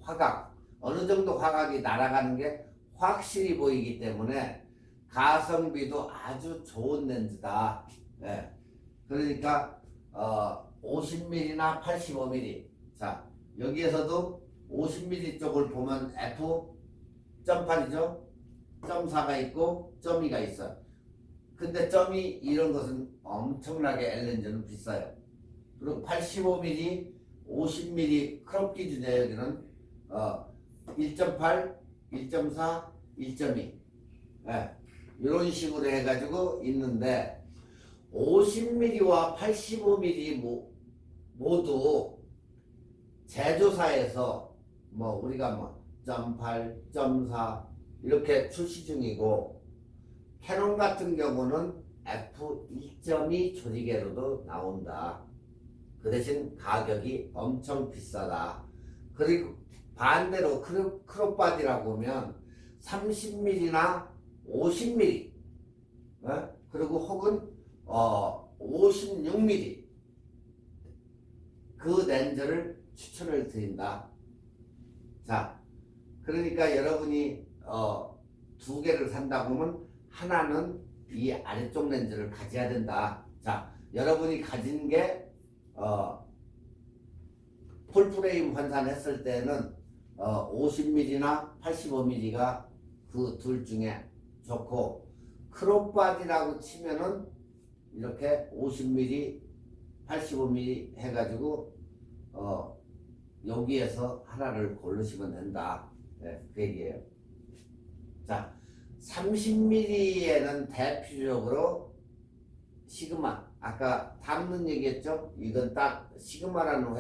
Speaker 1: 화각, 어느 정도 화각이 날아가는 게 확실히 보이기 때문에 가성비도 아주 좋은 렌즈다. 그러니까 50mm나 85mm. 자, 여기에서도 50mm 쪽을 보면 F.8이죠. .4가 있고 .2가 있어요. 근데 .2 이런 것은 엄청나게 L렌즈는 비싸요. 그리고 85mm, 50mm 크롭 기준이에요. 여기는 1.8, 1.4, 1.2 이런 식으로 해가지고 있는데, 50mm와 85mm 모두 제조사에서 우리가 0.8, 0.4 이렇게 출시 중이고, 캐논 같은 경우는 F1.2 조리개로도 나온다. 그 대신 가격이 엄청 비싸다. 그리고 반대로 크롭바디라고 하면 30mm나 50mm, 그리고 혹은 56mm 그 렌즈를 추천을 드린다. 자, 그러니까 여러분이 두 개를 산다고 하면 하나는 이 아래쪽 렌즈를 가져야 된다. 자, 여러분이 가진 게 풀프레임 환산했을 때는 50mm나 85mm가 그 둘 중에 좋고, 크롭바디라고 치면은 이렇게 50mm, 85mm 해가지고 여기에서 하나를 고르시면 된다. 네, 그 얘기예요. 자, 30mm에는 대표적으로 시그마, 아까 담는 얘기했죠? 이건 딱 시그마라는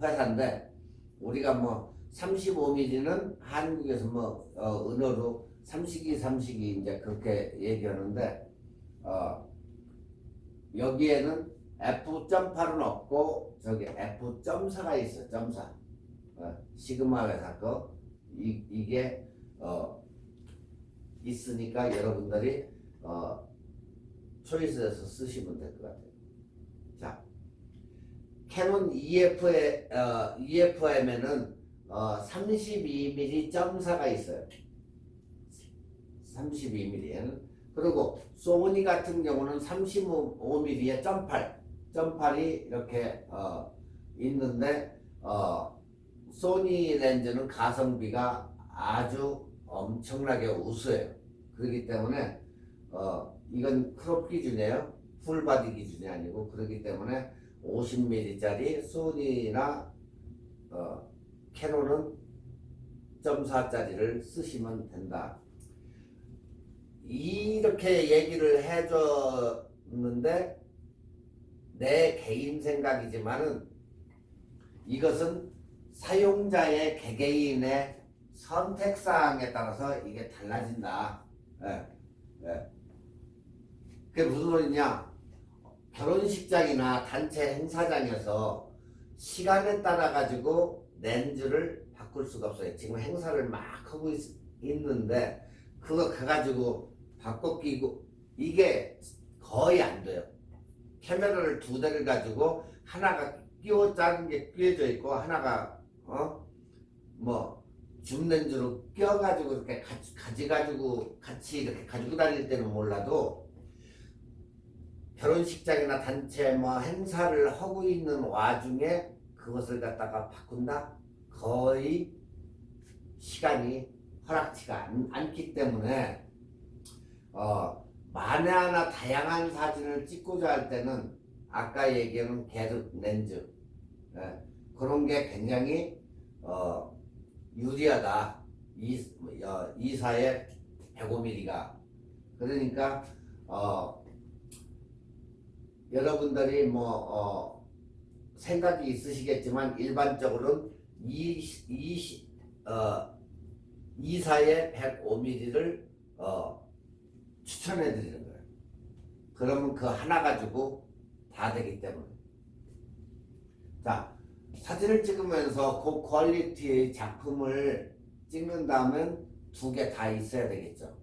Speaker 1: 회사인데, 우리가 뭐 35mm는 한국에서 뭐 은어로 삼식이 이제 그렇게 얘기하는데, 여기에는 F.8은 없고 저기 F.4가 있어. 점사. 시그마 회사 거. 이게 있으니까 여러분들이 초이스해서 쓰시면 될 것 같아요. 자, 캐논 EFM에는 32mm 점사가 있어요. 32mm에는. 그리고 소니 같은 경우는 35mm에 점팔이 이렇게 있는데, 소니 렌즈는 가성비가 아주 엄청나게 우수해요. 그렇기 때문에 이건 크롭 기준이에요. 풀바디 기준이 아니고. 그렇기 때문에 50mm짜리 소니나 캐논은 0.4짜리를 쓰시면 된다. 이렇게 얘기를 해줬는데, 내 개인 생각이지만은 이것은 사용자의 개개인의 선택사항에 따라서 이게 달라진다. 그게 무슨 소리냐? 결혼식장이나 단체 행사장에서 시간에 따라 가지고 렌즈를 바꿀 수가 없어요. 지금 행사를 막 하고 있는데 그거 가가지고 바꿔 끼고 이게 거의 안 돼요. 카메라를 두 대를 가지고 하나가 끼워 작은 게 끼워져 있고 하나가 뭐 줌 렌즈로 껴가지고 이렇게 가지가지고 같이 이렇게 가지고 다닐 때는 몰라도, 결혼식장이나 단체 뭐 행사를 하고 있는 와중에 그것을 갖다가 바꾼다? 거의 시간이 허락치가 않기 때문에 만에 하나 다양한 사진을 찍고자 할 때는 아까 얘기하는 게르 렌즈, 그런 게 굉장히 유리하다. 이사의 105mm가. 그러니까 여러분들이 뭐 생각이 있으시겠지만 일반적으로는 이사의 105mm를 추천해 드리는 거예요. 그러면 그 하나 가지고 다 되기 때문에. 자, 사진을 찍으면서 고퀄리티의 작품을 찍는다면 두 개 다 있어야 되겠죠.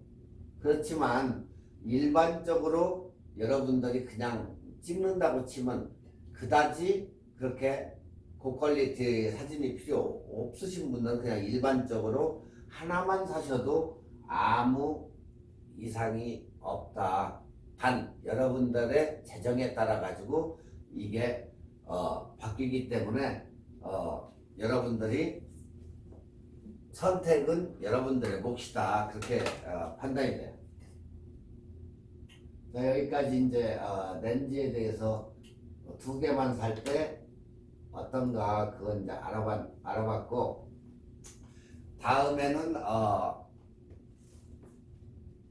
Speaker 1: 그렇지만 일반적으로 여러분들이 그냥 찍는다고 치면 그다지 그렇게 고퀄리티 사진이 필요 없으신 분들은 그냥 일반적으로 하나만 사셔도 아무 이상이 없다. 단 여러분들의 재정에 따라 가지고 이게 바뀌기 때문에 여러분들이 선택은 여러분들의 몫이다. 그렇게 판단이 돼요. 자, 여기까지 이제 렌즈에 대해서 두 개만 살 때 어떤가 그건 이제 알아봤고, 다음에는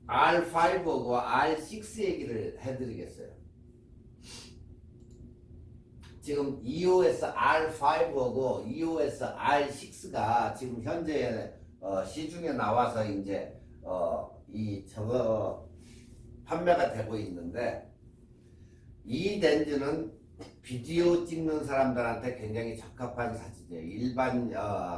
Speaker 1: R5하고 R6 얘기를 해드리겠어요. 지금 EOS R5하고 EOS R6가 지금 현재 시중에 나와서 이제 이 저거 판매가 되고 있는데 이 렌즈는 비디오 찍는 사람들한테 굉장히 적합한 사진이에요. 일반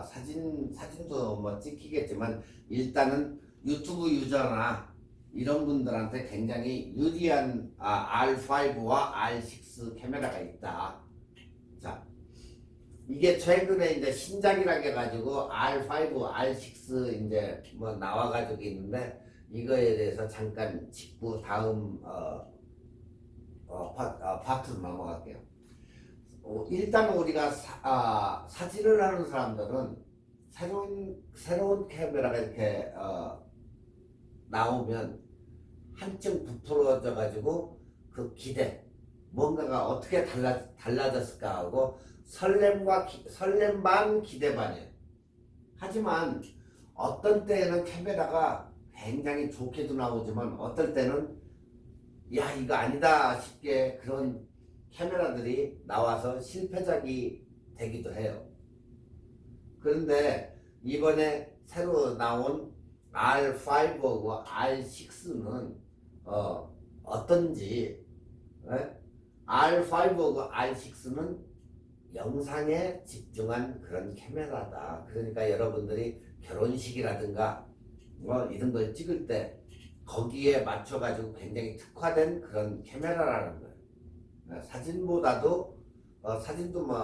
Speaker 1: 사진도 뭐 찍히겠지만 일단은 유튜브 유저나 이런 분들한테 굉장히 유리한 R5와 R6 카메라가 있다. 자, 이게 최근에 이제 신작이라고 해가지고 R5, R6 이제 뭐 나와가지고 있는데 이거에 대해서 잠깐 짚고 다음 파트로 넘어갈게요. 일단 우리가 사진을 하는 사람들은 새로운 카메라가 이렇게 나오면 한층 부풀어져 가지고 그 기대 뭔가가 어떻게 달라졌을까 하고 설렘 반 기대 반이에요. 하지만 어떤 때에는 카메라가 굉장히 좋게도 나오지만 어떨 때는 야 이거 아니다 싶게 그런 카메라들이 나와서 실패작이 되기도 해요. 그런데 이번에 새로 나온 R5하고 R6는 어떤지 R5하고 R6는 영상에 집중한 그런 카메라다. 그러니까 여러분들이 결혼식이라든가 뭐 이런 걸 찍을 때 거기에 맞춰가지고 굉장히 특화된 그런 카메라라는 거예요. 사진보다도 사진도 뭐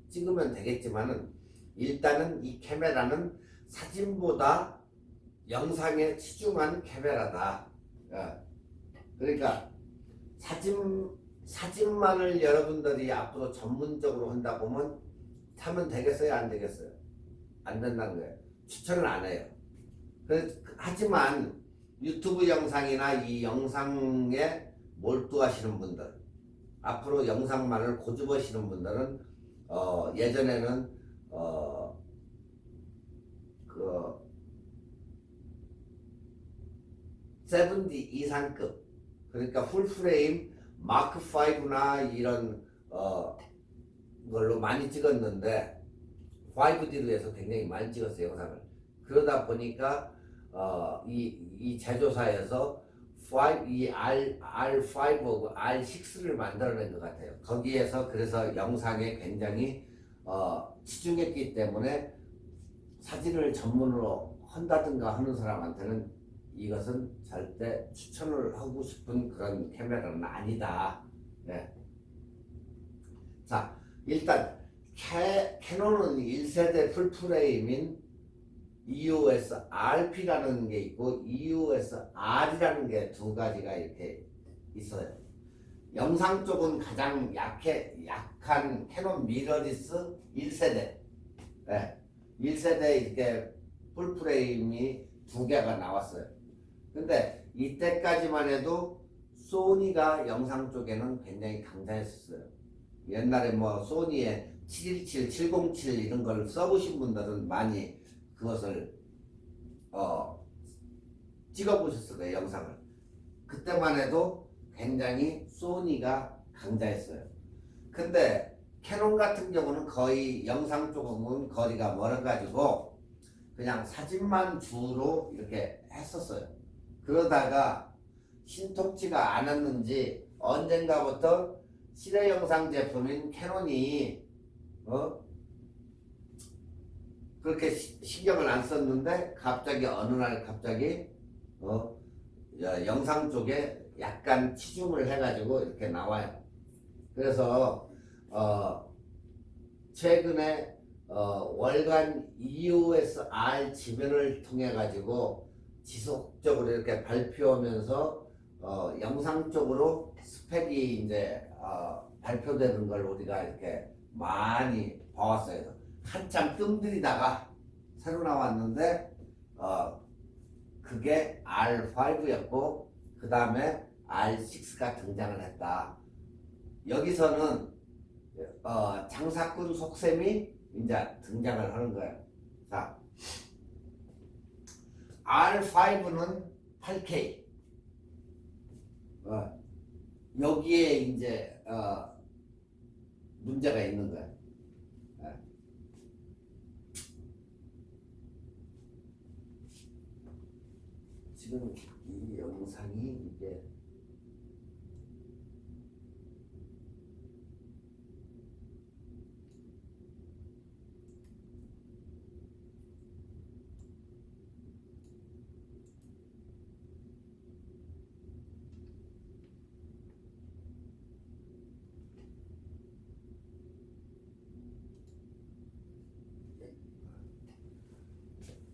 Speaker 1: 찍으면 되겠지만은 일단은 이 카메라는 사진보다 영상에 치중한 카메라다. 그러니까 사진만을 여러분들이 앞으로 전문적으로 한다 보면 하면 되겠어요? 안 되겠어요? 안 된다는 거예요. 추천을 안 해요. 하지만 유튜브 영상이나 이 영상에 몰두하시는 분들, 앞으로 영상만을 고집하시는 분들은 예전에는 그 70 이상급, 그러니까 풀프레임 마크 5나 이런 걸로 많이 찍었는데 5D로 해서 굉장히 많이 찍었어요, 영상을. 그러다 보니까 이 제조사에서 이 R5하고 R6를 만들어낸 것 같아요. 거기에서 그래서 영상에 굉장히 치중했기 때문에 사진을 전문으로 한다든가 하는 사람한테는 이것은 절대 추천을 하고 싶은 그런 카메라는 아니다. 네. 자, 일단 캐논은 1세대 풀프레임인 EOS RP라는 게 있고 EOS R이라는 게 두 가지가 이렇게 있어요. 영상 쪽은 가장 약한 캐논 미러리스 1세대. 네. 1세대 이렇게 풀프레임이 두 개가 나왔어요. 근데 이때까지만 해도 소니가 영상 쪽에는 굉장히 강자였었어요. 옛날에 뭐 소니의 717, 707 이런 걸 써보신 분들은 많이 그것을 찍어보셨을 거예요, 영상을. 그때만 해도 굉장히 소니가 강자였어요. 근데 캐논 같은 경우는 거의 영상 쪽은 거리가 멀어가지고 그냥 사진만 주로 이렇게 했었어요. 그러다가 신통치가 않았는지 언젠가부터 실외 영상 제품인 캐논이 그렇게 신경을 안 썼는데 갑자기 어느 날 갑자기 영상 쪽에 약간 치중을 해가지고 이렇게 나와요. 그래서 최근에 월간 EOS R 지면을 통해 가지고 지속적으로 이렇게 발표하면서 영상 쪽으로 스펙이 이제 발표되는 걸 우리가 이렇게 많이 봐왔어요. 한참 뜸들이다가 새로 나왔는데 그게 R5였고 그 다음에 R6가 등장을 했다. 여기서는 장사꾼 속셈이 이제 등장을 하는 거예요. 자, R5는 8K. 여기에 이제 문제가 있는 거예요. 지금 이 영상이 이게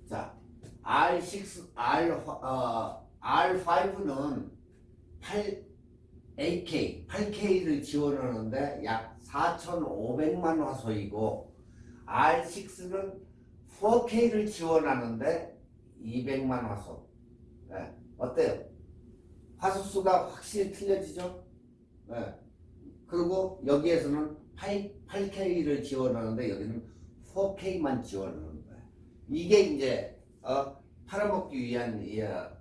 Speaker 1: 자, R5는 8K를 지원하는데 약 4,500만 화소이고 R6는 4K를 지원하는데 200만 화소. 네. 어때요? 화소수가 확실히 틀려지죠? 네. 그리고 여기에서는 8K를 지원하는데 여기는 4K만 지원하는 거예요. 이게 이제 팔아먹기 위한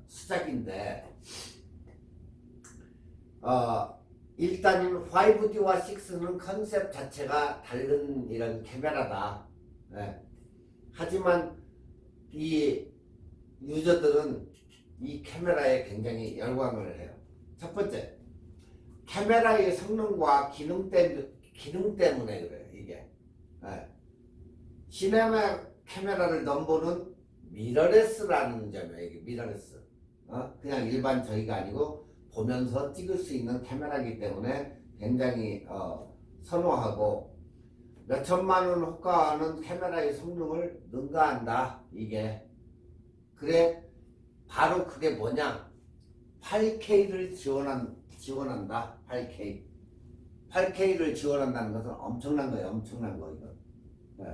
Speaker 1: 수작인데 일단은 5D와 6는 컨셉 자체가 다른 이런 카메라다. 네. 하지만 이 유저들은 이 카메라에 굉장히 열광을 해요. 첫 번째, 카메라의 성능과 기능 때문에 그래요. 이게 시네마 카메라를 넘보는 미러레스라는 점이에요. 이게 미러레스. 그냥 일반 저희가 아니고 보면서 찍을 수 있는 카메라이기 때문에 굉장히 선호하고 몇 천만 원 호가하는 카메라의 성능을 능가한다. 이게 그래 바로 그게 뭐냐? 8K를 지원한다. 8K를 지원한다는 것은 엄청난 거예요. 엄청난 거 이거. 네.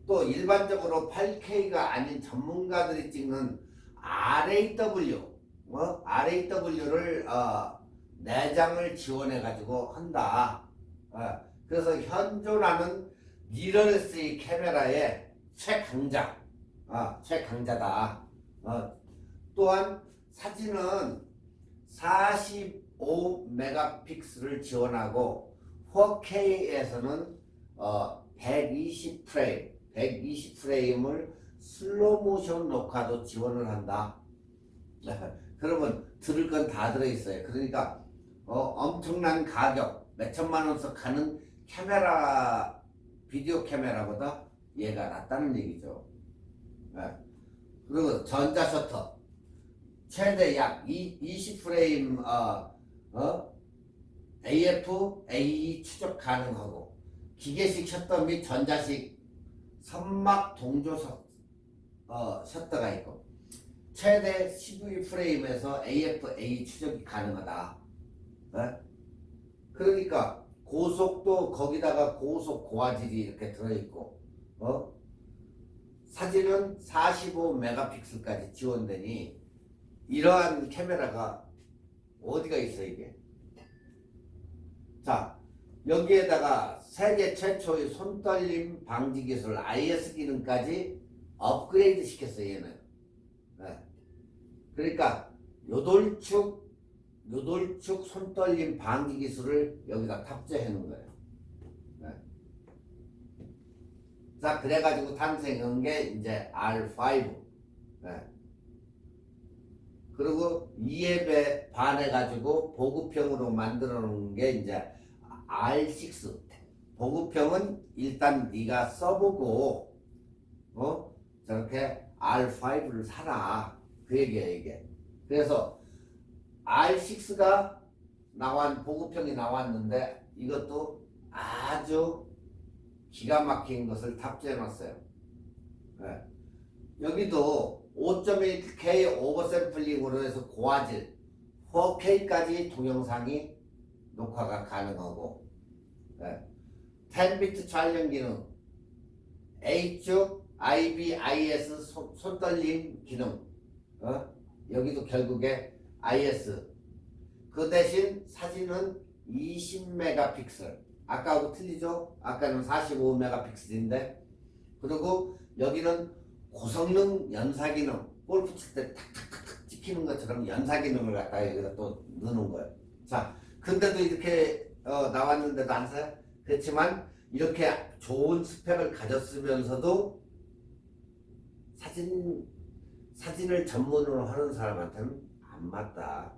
Speaker 1: 또 일반적으로 8K가 아닌 전문가들이 찍는 RAW를 내장을 지원해 가지고 한다. 그래서 현존하는 미러레스의 카메라의 최강자다. 또한 사진은 45메가픽셀을 지원하고 4K에서는 120프레임을 슬로모션 녹화도 지원을 한다. 그러면 들을 건 다 들어있어요. 그러니까 엄청난 가격, 몇 천만 원씩 가는 비디오 카메라보다 얘가 낫다는 얘기죠. 그리고 전자 셔터 최대 약 20프레임 AF, AE 추적 가능하고 기계식 셔터 및 전자식 선막 동조 셔터가 있고 최대 12프레임에서 AF, AE 추적이 가능하다. 그러니까 고속도 거기다가 고속 고화질이 이렇게 들어있고 사진은 45메가픽셀까지 지원되니 이러한 카메라가 어디가 있어 이게. 자, 여기에다가 세계 최초의 손떨림 방지 기술 IS 기능까지 업그레이드 시켰어요 얘는. 그러니까 요돌축 손떨림 방지 기술을 여기다 탑재해 놓은 거예요. 자, 그래가지고 탄생한 게 이제 R5. 그리고 이에 반해가지고 보급형으로 만들어 놓은 게 이제 R6. 보급형은 일단 네가 써보고 저렇게 R5를 사라. 그 얘기야 이게. 그래서 R6가 보급형이 나왔는데 이것도 아주 기가 막힌 것을 탑재해 놨어요. 여기도 5.1K 오버샘플링으로 해서 고화질 4K까지 동영상이 녹화가 가능하고 10비트 촬영 기능 A축 IBIS 손떨림 기능 여기도 결국에 IS. 그 대신 사진은 20메가픽셀. 아까하고 틀리죠? 아까는 45메가픽셀인데 그리고 여기는 고성능 연사 기능. 골프 칠 때 탁탁탁 찍히는 것처럼 연사 기능을 갖다가 여기다 또 넣어놓은 거예요. 자, 근데도 이렇게 나왔는데도 안 사요? 그렇지만 이렇게 좋은 스펙을 가졌으면서도 사진을 전문으로 하는 사람한테는 안 맞다.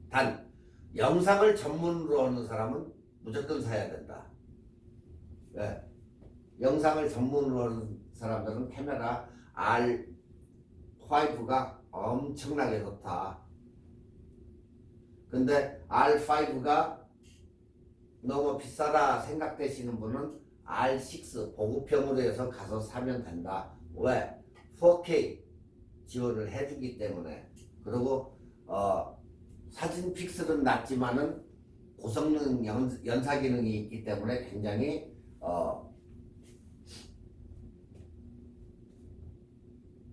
Speaker 1: 단 영상을 전문으로 하는 사람은 무조건 사야 된다. 영상을 전문으로 하는 사람들은 카메라 R5가 엄청나게 좋다. 근데 R5가 너무 비싸다 생각되시는 분은 R6 보급형으로 해서 가서 사면 된다. 왜? 4K 지원을 해주기 때문에. 그리고 사진 픽셀은 낮지만은 고성능 연사 기능이 있기 때문에 굉장히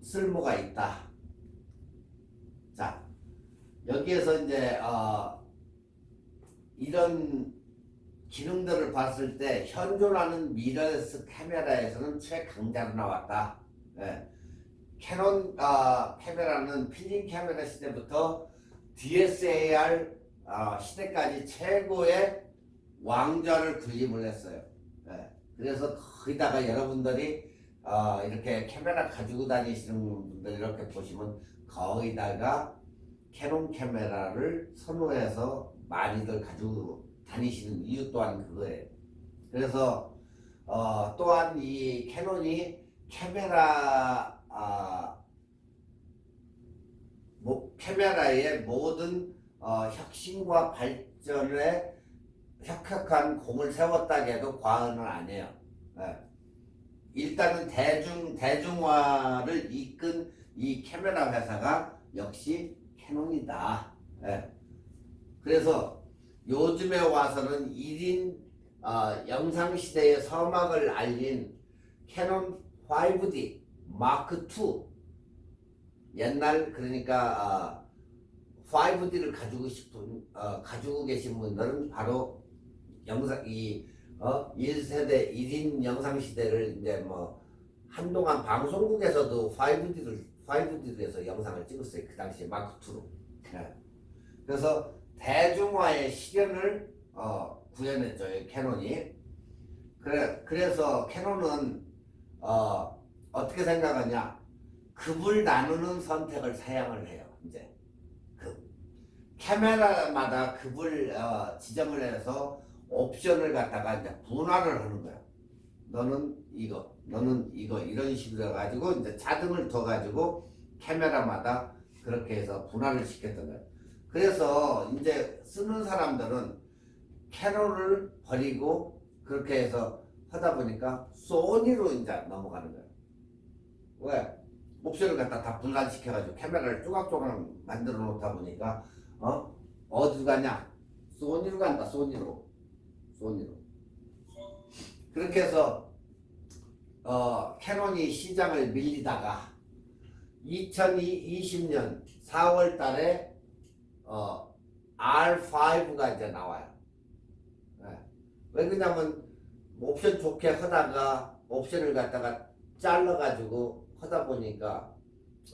Speaker 1: 쓸모가 있다. 자, 여기에서 이제 이런 기능들을 봤을 때 현존하는 미러레스 카메라에서는 최강자로 나왔다. 예. 캐논 카메라는 필름 카메라 시대부터 DSLR 시대까지 최고의 왕좌를 군림을 했어요. 예. 그래서 거기다가 여러분들이 이렇게 카메라 가지고 다니시는 분들 이렇게 보시면 거기다가 캐논 카메라를 선호해서 많이들 가지고 다니시는 이유 또한 그거예요. 그래서 또한 이 캐논이 카메라의 모든 혁신과 발전에 혁혁한 공을 세웠다고 해도 과언은 아니에요. 예. 일단은 대중화를 이끈 이 카메라 회사가 역시 캐논이다. 예. 그래서 요즘에 와서는 1인 영상 시대의 서막을 알린 캐논 5D 마크 2 옛날 그러니까 5D를 가지고 계신 분들은 바로 영상 1세대 1인 영상 시대를 이제 뭐 한동안 방송국에서도 5D에서 영상을 찍었어요. 그 당시에 마크 2로. 네. 그래서 대중화의 실현을 구현했죠. 캐논이. 그래서 캐논은 어떻게 생각하냐? 급을 나누는 선택을 사양을 해요. 이제 카메라마다 급을 지정을 해서 옵션을 갖다가 이제 분할을 하는 거야. 너는 이거, 너는 이거 이런 식으로 해가지고 이제 자등을 둬 가지고 카메라마다 그렇게 해서 분할을 시켰던 거야. 그래서 이제 쓰는 사람들은 캐논을 버리고 그렇게 해서 하다 보니까 소니로 이제 넘어가는 거야. 왜? 옵션을 갖다 다 분할시켜가지고 카메라를 조각조각 만들어 놓다 보니까 어디로 가냐? 소니로 간다. 소니로. 그렇게 해서 캐논이 시장을 밀리다가 2020년 4월 달에 R5가 이제 나와요. 네. 왜 그러냐면 옵션 좋게 하다가 옵션을 갖다가 잘라가지고 하다 보니까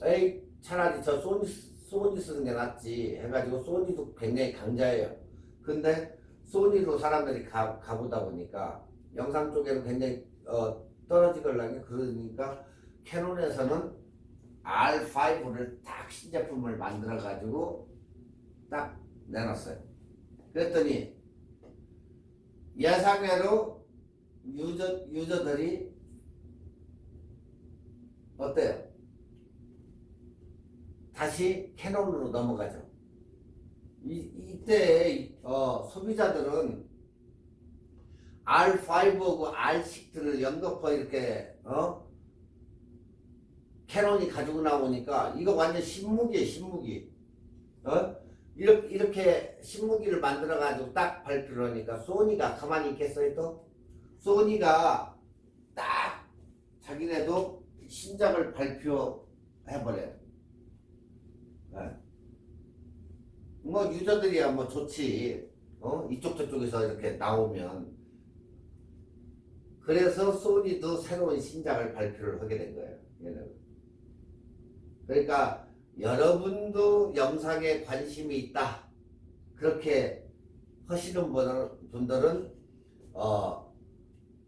Speaker 1: 에이 차라리 저 소니 쓰는 게 낫지 해가지고 소니도 굉장히 강자예요. 근데 소니로 사람들이 가보다 보니까 영상 쪽에는 굉장히 떨어지걸라니 그러니까 캐논에서는 R5를 딱 신제품을 만들어 가지고 딱 내놨어요. 그랬더니 예상외로 유저들이 어때요? 다시 캐논으로 넘어가죠. 이때 소비자들은 R5하고 R6를 연거푸 이렇게 캐논이 가지고 나오니까 이거 완전 신무기예요. 신무기. 이렇게 신무기를 만들어 가지고 딱 발표를 하니까 소니가 가만히 있겠어요 또? 소니가 딱 자기네도 신작을 발표해버려요. 네. 뭐 유저들이야 뭐 좋지. 이쪽 저쪽에서 이렇게 나오면. 그래서 소니도 새로운 신작을 발표를 하게 된 거예요. 얘는. 그러니까 여러분도 영상에 관심이 있다. 그렇게 하시는 분들은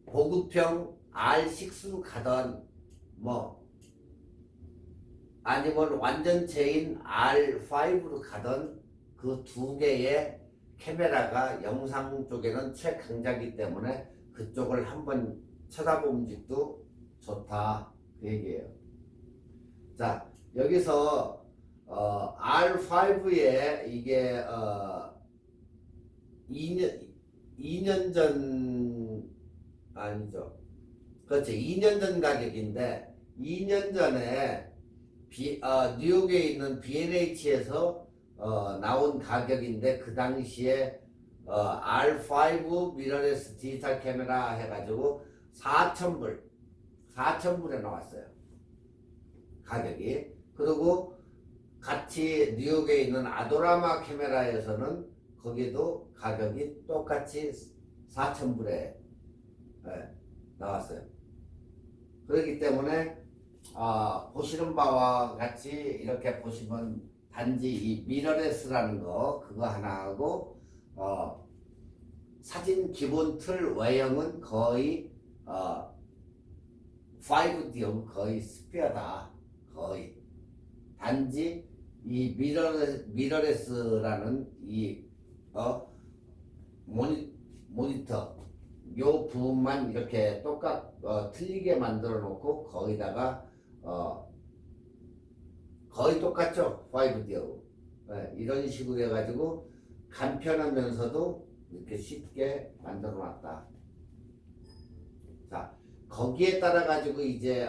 Speaker 1: 보급형 R6로 가던 뭐 아니면 완전체인 R5로 가던 그 두 개의 카메라가 영상 쪽에는 최강자이기 때문에 그쪽을 한번 쳐다본 적도 좋다 그 얘기예요. 자 여기서 R5에 이게 2년 전 아니죠. 그렇지. 2년 전 가격인데 2년 전에 뉴욕에 있는 B&H에서 나온 가격인데 그 당시에 R5 미러레스 디지털 카메라 해가지고 4,000불에 나왔어요. 가격이. 그리고 같이 뉴욕에 있는 아도라마 카메라에서는 거기도 가격이 똑같이 4,000불에 나왔어요. 그렇기 때문에 보시는 바와 같이 이렇게 보시면 단지 이 미러레스라는 거 그거 하나 하고 사진 기본 틀 외형은 거의 5D하고 거의 스페어다. 거의 단지 이 미러레스라는 이 모니터 요 부분만 이렇게 틀리게 만들어 놓고 거기다가 거의 똑같죠. 5D하고 이런 식으로 해가지고 간편하면서도 이렇게 쉽게 만들어 놨다. 자, 거기에 따라 가지고 이제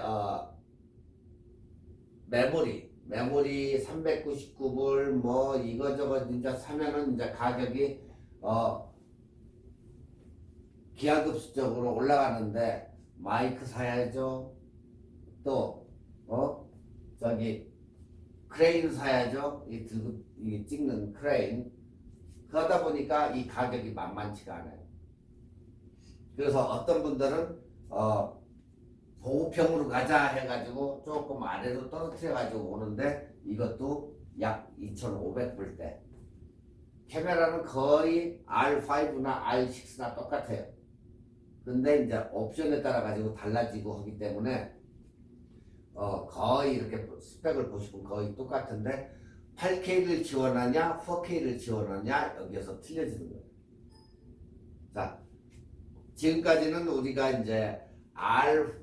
Speaker 1: 메모리 399불 뭐 이거저거 이제 사면은 이제 가격이 기하급수적으로 올라가는데 마이크 사야죠. 또 저기 크레인 사야죠. 이 찍는 크레인. 그러다 보니까 이 가격이 만만치가 않아요. 그래서 어떤 분들은 보급형으로 가자 해가지고 조금 아래로 떨어뜨려가지고 오는데 이것도 약 2,500불대. 카메라는 거의 R5나 R6나 똑같아요. 근데 이제 옵션에 따라 가지고 달라지고 하기 때문에 거의 이렇게 스펙을 보시면 거의 똑같은데 8K를 지원하냐 4K를 지원하냐 여기에서 틀려지는 거예요. 자, 지금까지는 우리가 이제 R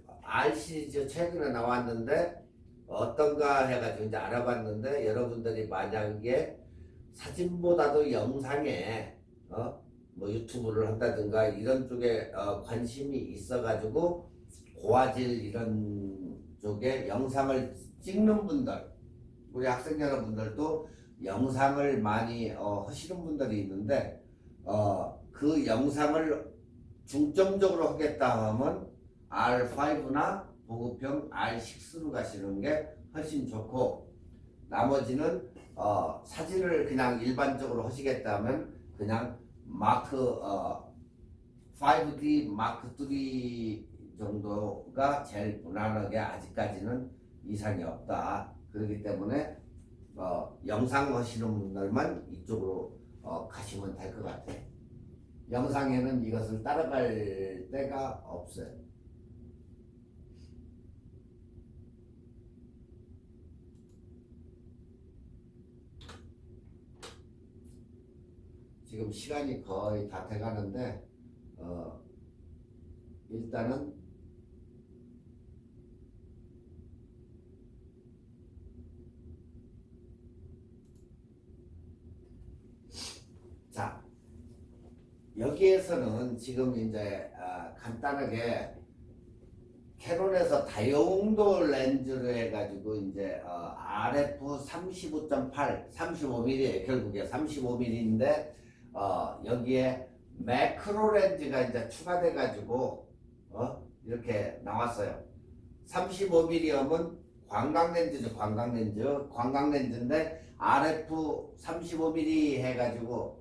Speaker 1: 시리즈 최근에 나왔는데 어떤가 해가지고 이제 알아봤는데 여러분들이 만약에 사진보다도 영상에 뭐 유튜브를 한다든가 이런 쪽에 관심이 있어가지고 고화질 이런 쪽에 영상을 찍는 분들, 우리 학생 여러분들도 영상을 많이 하시는 분들이 있는데 그 영상을 중점적으로 하겠다 하면 R5나 보급형 R6로 가시는 게 훨씬 좋고, 나머지는 사진을 그냥 일반적으로 하시겠다면 그냥 마크 5D 마크 3 정도가 제일 무난하게 아직까지는 이상이 없다. 그렇기 때문에 영상 하시는 분들만 이쪽으로 가시면 될 것 같아요. 영상에는 이것을 따라갈 데가 없어요. 지금 시간이 거의 다 돼가는데 일단은 자, 여기에서는 지금 이제 간단하게 캐논에서 다용도 렌즈를 해가지고 이제 RF 35.8, 35mm 결국에 35mm인데 여기에 매크로 렌즈가 이제 추가돼가지고 이렇게 나왔어요. 35mm면 광각 렌즈죠. 광각 렌즈인데 RF 35mm 해가지고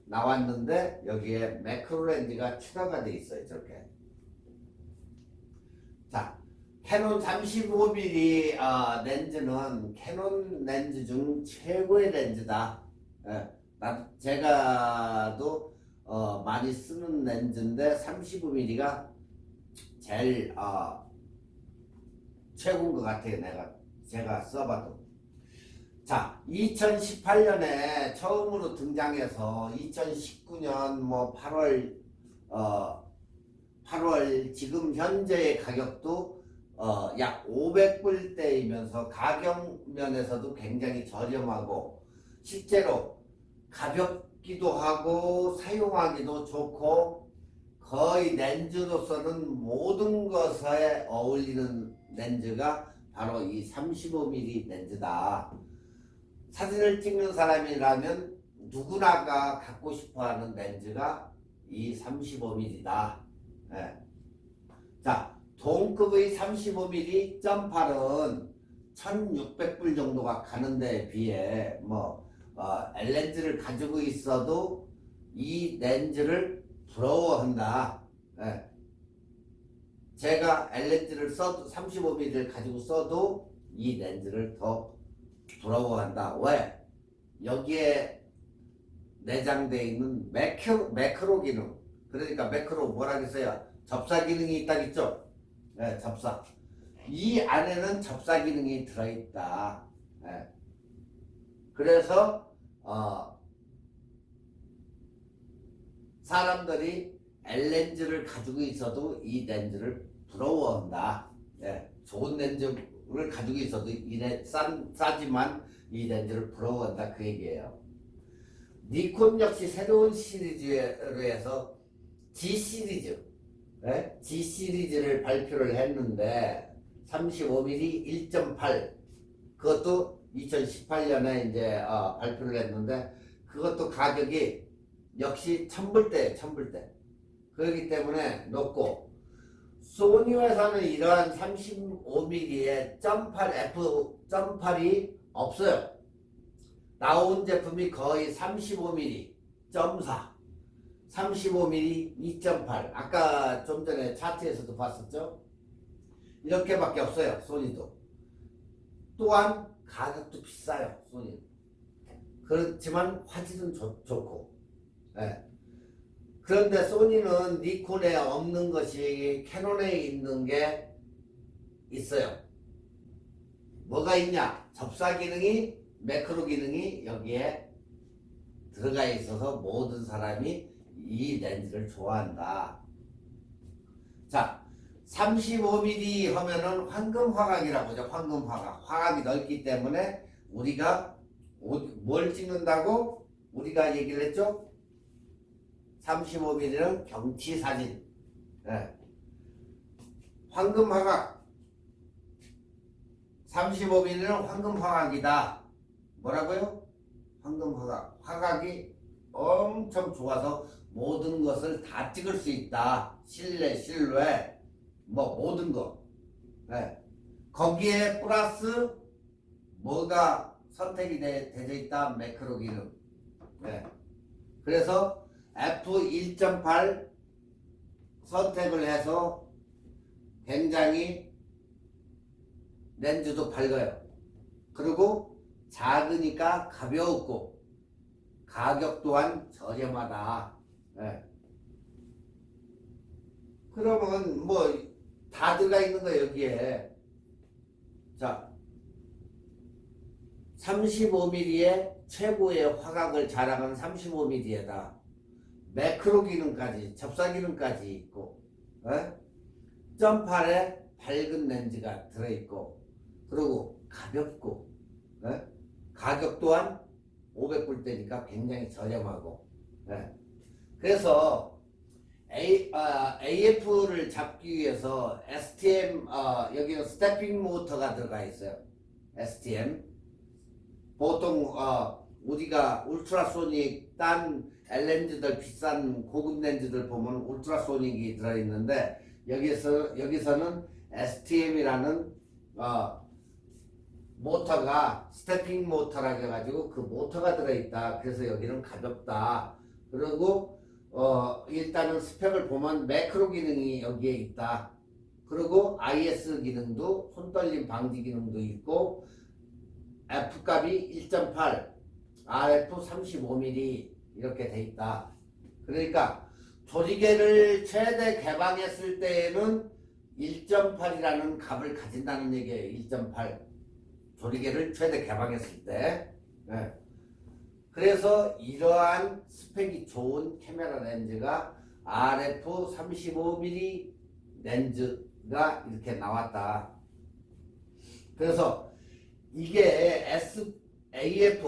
Speaker 1: 나왔는데 여기에 매크로 렌즈가 추가가 돼 있어요. 저렇게. 자, 캐논 35mm 렌즈는 캐논 렌즈 중 최고의 렌즈다. 제가도 많이 쓰는 렌즈인데 35mm가 제일 최고인 것 같아요. 제가 써봐도. 자, 2018년에 처음으로 등장해서 2019년 뭐 8월 지금 현재의 가격도 약 500불대이면서 가격 면에서도 굉장히 저렴하고 실제로 가볍기도 하고 사용하기도 좋고 거의 렌즈로서는 모든 것에 어울리는 렌즈가 바로 이 35mm 렌즈다. 사진을 찍는 사람이라면 누구나가 갖고 싶어하는 렌즈가 이 35mm다. 예. 자, 동급의 35mm 점팔은 1600불 정도가 가는 데에 비해 렌즈를 가지고 있어도 이 렌즈를 부러워한다. 예. 제가 렌즈를 써도 35mm를 가지고 써도 이 렌즈를 더 부러워한다. 왜? 여기에 내장되어 있는 매크로 기능. 그러니까 매크로 뭐라겠어요? 접사 기능이 있다겠죠? 네, 접사. 이 안에는 접사 기능이 들어있다. 네. 그래서 사람들이 L렌즈를 가지고 있어도 이 렌즈를 부러워한다. 네. 좋은 렌즈를 가지고 있어도 싸지만 이 렌즈를 부러워한다. 그 얘기예요. 니콘 역시 새로운 시리즈로 해서 G 시리즈, 네? G 시리즈를 발표를 했는데 35mm 1.8 그것도 2018년에 이제 발표를 했는데 그것도 가격이 역시 1000불대 그렇기 때문에 높고 소니 회사는 이러한 35mm의 F.8이 없어요. 나온 제품이 거의 35mm, 0.4, 35mm, 2.8. 아까 좀 전에 차트에서도 봤었죠? 이렇게밖에 없어요, 소니도. 또한 가격도 비싸요, 소니는. 그렇지만 화질은 좋고. 네. 그런데 소니는 니콘에 없는 것이 캐논에 있는 게 있어요. 뭐가 있냐? 접사 기능이 매크로 기능이 여기에 들어가 있어서 모든 사람이 이 렌즈를 좋아한다. 자, 35mm 하면은 황금 화각이라고 하죠. 황금 화각. 화각이 넓기 때문에 우리가 뭘 찍는다고 우리가 얘기를 했죠? 35mm는 경치 사진. 네. 황금 화각. 35mm는 황금 화각이다. 뭐라고요? 황금 화각. 화각이 엄청 좋아서 모든 것을 다 찍을 수 있다. 실내, 모든 거. 네. 거기에 플러스 뭐가 선택이 되어 있다. 매크로 기능. 네. 그래서 F1.8 선택을 해서 굉장히 렌즈도 밝아요. 그리고 작으니까 가볍고 가격 또한 저렴하다. 네. 그러면 다 들어가 있는 거예요, 여기에. 자, 35mm의 최고의 화각을 자랑하는 35mm에다 매크로 기능까지, 접사 기능까지 있고, 0.8에 밝은 렌즈가 들어있고, 그리고 가볍고, 가격 또한 500불대니까 굉장히 저렴하고. 그래서 AF를 잡기 위해서 STM, 여기는 스태핑 모터가 들어가 있어요. STM. 보통 우리가 울트라소닉 딴 L렌즈들 비싼 고급 렌즈들 보면 울트라소닉이 들어있는데 여기서는 STM이라는 모터가 스태핑 모터라고 해가지고 그 모터가 들어있다. 그래서 여기는 가볍다. 그리고 일단은 스펙을 보면 매크로 기능이 여기에 있다. 그리고 IS 기능도 손떨림 방지 기능도 있고 F값이 1.8, RF 35mm 이렇게 돼 있다. 그러니까 조리개를 최대 개방했을 때에는 1.8이라는 값을 가진다는 얘기예요. 1.8 조리개를 최대 개방했을 때. 그래서 이러한 스펙이 좋은 카메라 렌즈가 RF 35mm 렌즈가 이렇게 나왔다. 그래서 이게 AF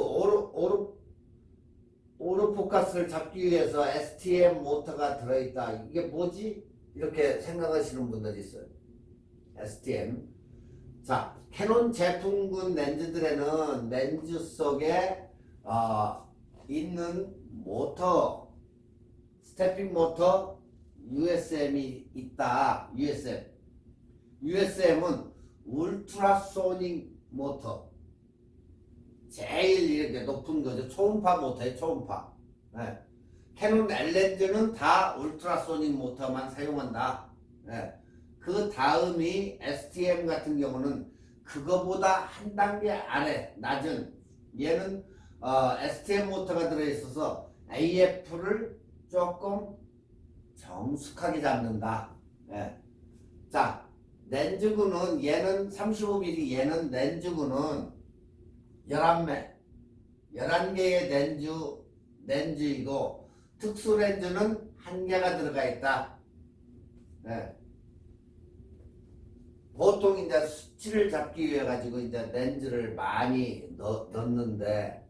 Speaker 1: 오토포커스를 잡기 위해서 STM 모터가 들어있다. 이게 뭐지? 이렇게 생각하시는 분들이 있어요. STM. 자, 캐논 제품군 렌즈들에는 렌즈 속에 있는 모터, 스태핑 모터, USM이 있다. USM은 울트라소닉 모터. 제일 이렇게 높은 거죠. 초음파 모터에 초음파. 네. 캐논 L렌즈는 다 울트라소닉 모터만 사용한다. 네. 그 다음이 STM 같은 경우는 그거보다 한 단계 아래 낮은, 얘는 STM 모터가 들어있어서 AF를 조금 정숙하게 잡는다. 네. 자, 렌즈군은 얘는 35mm, 얘는 렌즈군은 11개의 렌즈이고 특수 렌즈는 1개가 들어가 있다. 네. 보통 이제 수치를 잡기 위해 가지고 이제 렌즈를 많이 넣는데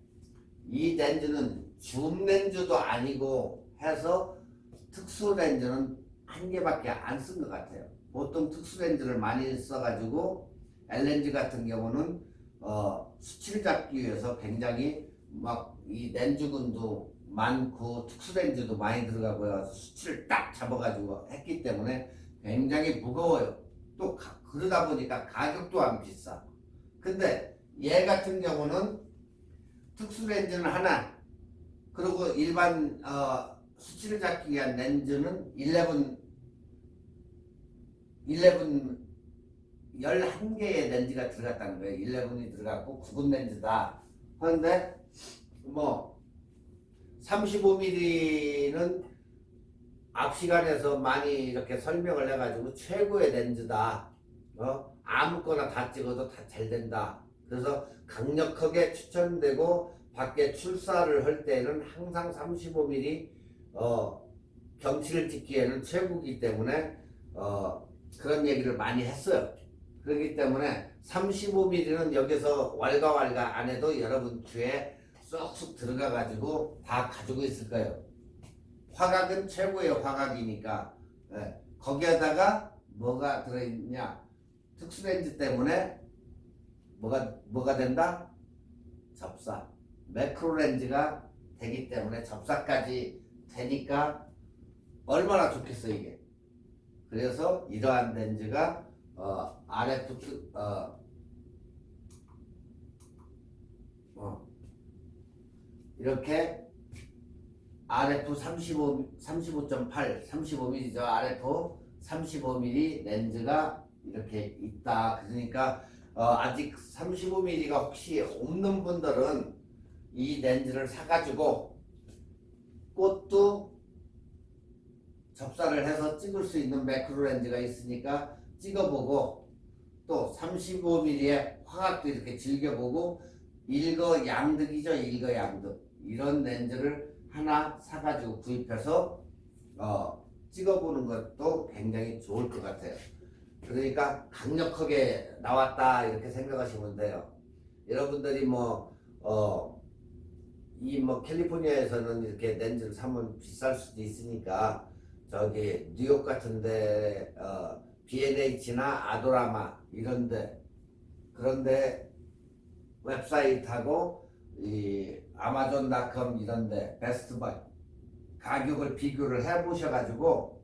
Speaker 1: 이 렌즈는 줌 렌즈도 아니고 해서 특수 렌즈는 1개밖에 안 쓴 것 같아요. 보통 특수 렌즈를 많이 써가지고 L렌즈 같은 경우는 수치를 잡기 위해서 굉장히 막 이 렌즈군도 많고 특수 렌즈도 많이 들어가고요. 수치를 딱 잡아가지고 했기 때문에 굉장히 무거워요. 또 그러다 보니까 가격 또한 비싸. 근데 얘 같은 경우는 특수 렌즈는 하나, 그리고 일반 수치를 잡기 위한 렌즈는 11개의 렌즈가 들어갔다는 거예요. 11이 들어갔고 9분 렌즈다. 그런데 뭐 35mm는 앞 시간에서 많이 이렇게 설명을 해가지고 최고의 렌즈다. 아무거나 다 찍어도 다 잘 된다. 그래서 강력하게 추천되고 밖에 출사를 할 때는 항상 35mm 경치를 찍기에는 최고이기 때문에 그런 얘기를 많이 했어요. 그렇기 때문에 35mm는 여기서 왈가왈가 안 해도 여러분 귀에 쏙쏙 들어가 가지고 다 가지고 있을 거예요. 화각은 최고의 화각이니까. 예. 거기에다가 뭐가 들어있냐, 특수렌즈 때문에 뭐가 된다? 접사, 매크로렌즈가 되기 때문에 접사까지 되니까 얼마나 좋겠어 이게. 그래서 이러한 렌즈가 RF 이렇게 RF 35.8, 35mm죠. RF 35mm 렌즈가 이렇게 있다. 그러니까 아직 35mm가 혹시 없는 분들은 이 렌즈를 사가지고 꽃도 접사를 해서 찍을 수 있는 매크로 렌즈가 있으니까 찍어보고, 또 35mm의 화각도 이렇게 즐겨보고, 일거양득이죠. 일거양득. 이런 렌즈를 하나 사가지고 구입해서 찍어보는 것도 굉장히 좋을 것 같아요. 그러니까 강력하게 나왔다 이렇게 생각하시면 돼요. 여러분들이 캘리포니아에서는 이렇게 렌즈를 사면 비쌀 수도 있으니까 저기 뉴욕 같은데 B&H나 아도라마 이런데, 그런데 웹사이트하고 이 아마존.com 이런데 베스트바이 가격을 비교를 해 보셔가지고